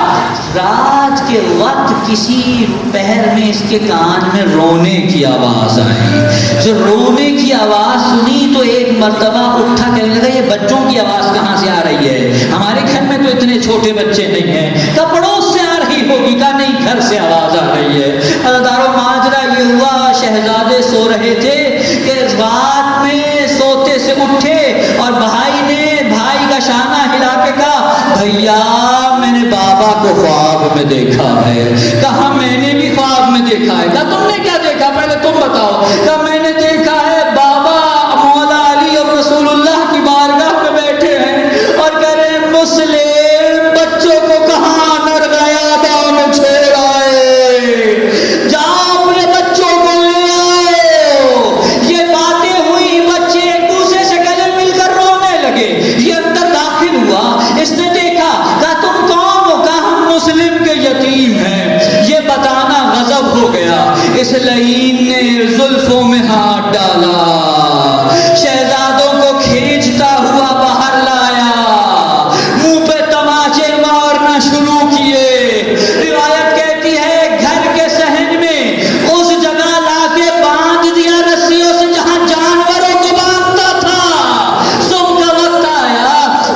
رات کے وقت کسی پہر میں اس کے کان میں رونے کی آواز آئی. جو رونے کی آواز سنی تو ایک مرتبہ اٹھا کہنے لگا یہ بچوں کی آواز کہاں سے آ رہی ہے؟ ہمارے گھر میں تو اتنے چھوٹے بچے نہیں ہیں. کہا پڑوس سے آ رہی ہوگی. کہا نہیں، گھر سے آواز آ رہی ہے. عزادارو ماجرا یہ ہوا شہزادے سو رہے تھے کہ رات میں سوتے بھیا میں نے بابا کو خواب میں دیکھا ہے۔ کہا میں نے بھی خواب میں دیکھا ہے۔ کہا تم نے کیا دیکھا، پہلے تم بتاؤ۔ کہا میں نے دیکھا ہے بابا مولا علی اور رسول اللہ کی بارگاہ میں بیٹھے ہیں اور کہہ رہے ہیں مسلم بچوں کو کہاں نرگیا میں چھوڑ آئے، جاؤ اپنے بچوں کو لے آؤ۔ یہ باتیں ہوئی، بچے ایک دوسرے سے گلے مل کر رونے لگے۔ یہ اندر داخل ہوا، اس نے دیکھا، کہا تم کون ہو؟ کہا ہم مسلم کے یتیم ہیں۔ یہ بتانا غضب ہو گیا، اس لعین نے زلفوں میں ہاتھ ڈالا، شہزادوں کو کھینچتا ہوا باہر لایا، منہ پہ تماچے مارنا شروع کیے۔ روایت کہتی ہے گھر کے صحن میں اس جگہ لا کے باندھ دیا رسیوں سے جہاں جانوروں کو باندھتا تھا۔ صبح کا وقت آیا،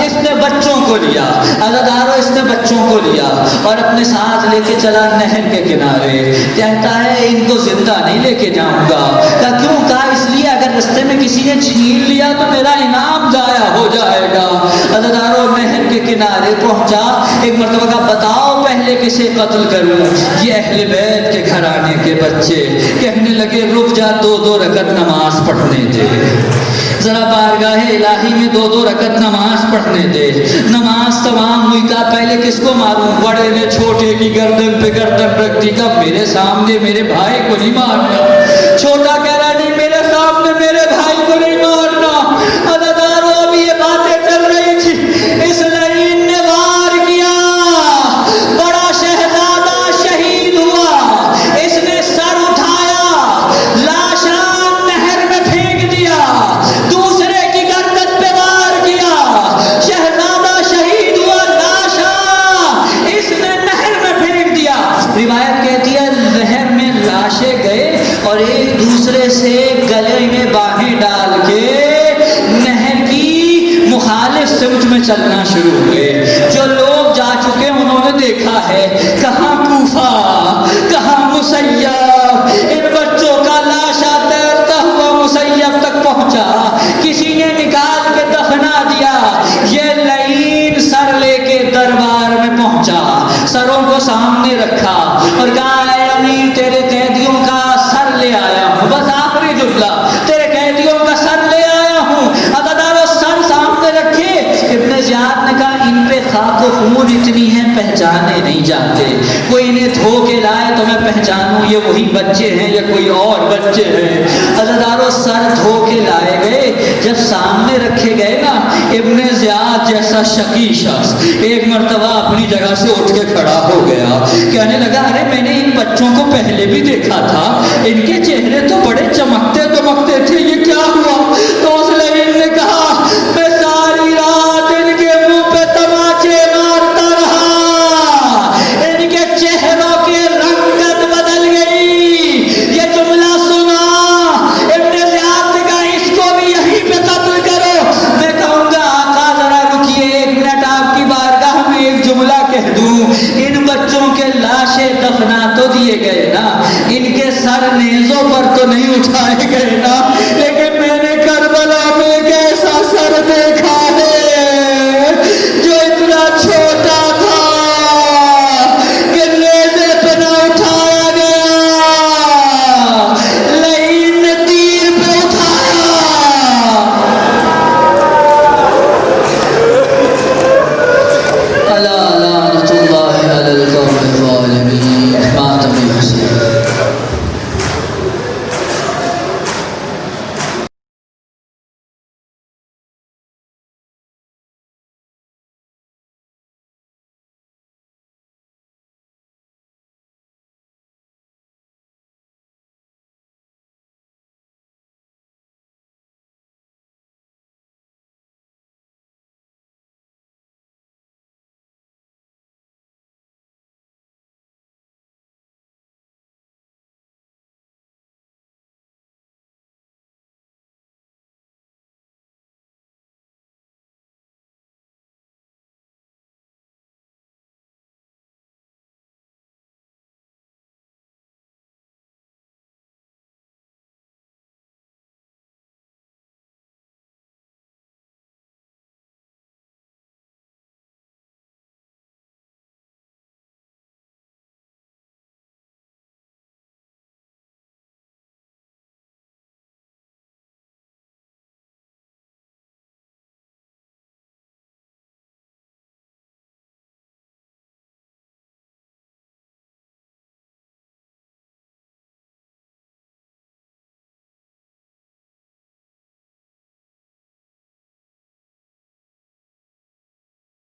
اس نے بچوں کو لیا، عزادارو اس نے بچوں کو لیا اور اپنے ساتھ لے کے چلا نہر کے کنارے۔ کہتا ہے ان کو زندہ نہیں لے کے جاؤں گا۔ کہا کیوں؟ کہا اس لیے اگر رستے میں کسی نے چھین لیا تو میرا انعام ضائع ہو جائے گا۔ عزادارو نہر کے کنارے پہنچا، ایک مرتبہ کہا بتاؤ پہلے کسے قتل کروں؟ یہ اہل بیت کے گھرانے کے بچے کہنے لگے رک جا، 2 رکعت نماز پڑھنے دے، ذرا بارگاہ الہی میں 2 رکعت نماز پڑھنے دے۔ نماز تمام ہوئی، کہا پہلے کس کو ماروں؟ بڑے نے چھوٹے کی گردن پہ گردن رکھ دی، کہا میرے سامنے میرے بھائی کو نہیں مارنا۔ چھوٹا کہہ رہا نہیں میرے سامنے میرے بھائی کو نہیں مارنا۔ عزادارو ابھی یہ باتیں چل رہی تھی، اس لعین نے وار کیا، بڑا شہزادہ شہید ہوا۔ اس نے سر اٹھایا، لاشان نہر میں پھینک دیا، دوسرے کی گردن پہ وار کیا، شہزادہ شہید ہوا، لاشاں اس نے نہر میں پھینک دیا۔ روایت کہتی ہے نہر میں لاشیں گئے اور ایک دوسرے سے گلے میں باہیں ڈال کے نہر کی مخالف سمت میں چلنا شروع ہوئے۔ جو لوگ جا چکے انہوں نے دیکھا ہے، کہاں کوفہ، کہاں مسیب، ان بچوں کا لاشا تیرتا ہوا مسیب تک پہنچا، کسی نے نکال کے دفنا دیا۔ یہ لعین سر لے کے دربار میں پہنچا، سروں کو سامنے رکھا اور کہا اے امیر تیرے قیدیوں کا سر لے آیا ہوں، بس آخری جملہ، تیرے قیدیوں کا سر لے آیا ہوں۔ عزادارو سر سامنے رکھے، ابن زیاد نے کہا ان پہ خاک و خون اتنی ہے پہچانے نہیں جاتے، کوئی انہیں دھو کے لائے تو میں پہچانوں یہ وہی بچے ہیں یا کوئی اور بچے ہیں۔ عزادارو سر دھو کے لائے گئے، جب سامنے رکھے گئے نا، ابن زیاد جیسا شقی شخص ایک مرتبہ اپنی جگہ سے اٹھ کے کھڑا ہو گیا، کہنے لگا ارے میں نے ان بچوں کو پہلے بھی دیکھا تھا، ان کے چہرے تو بڑے چمکتے دمکتے تھے، یہ کیا ہوا؟ تو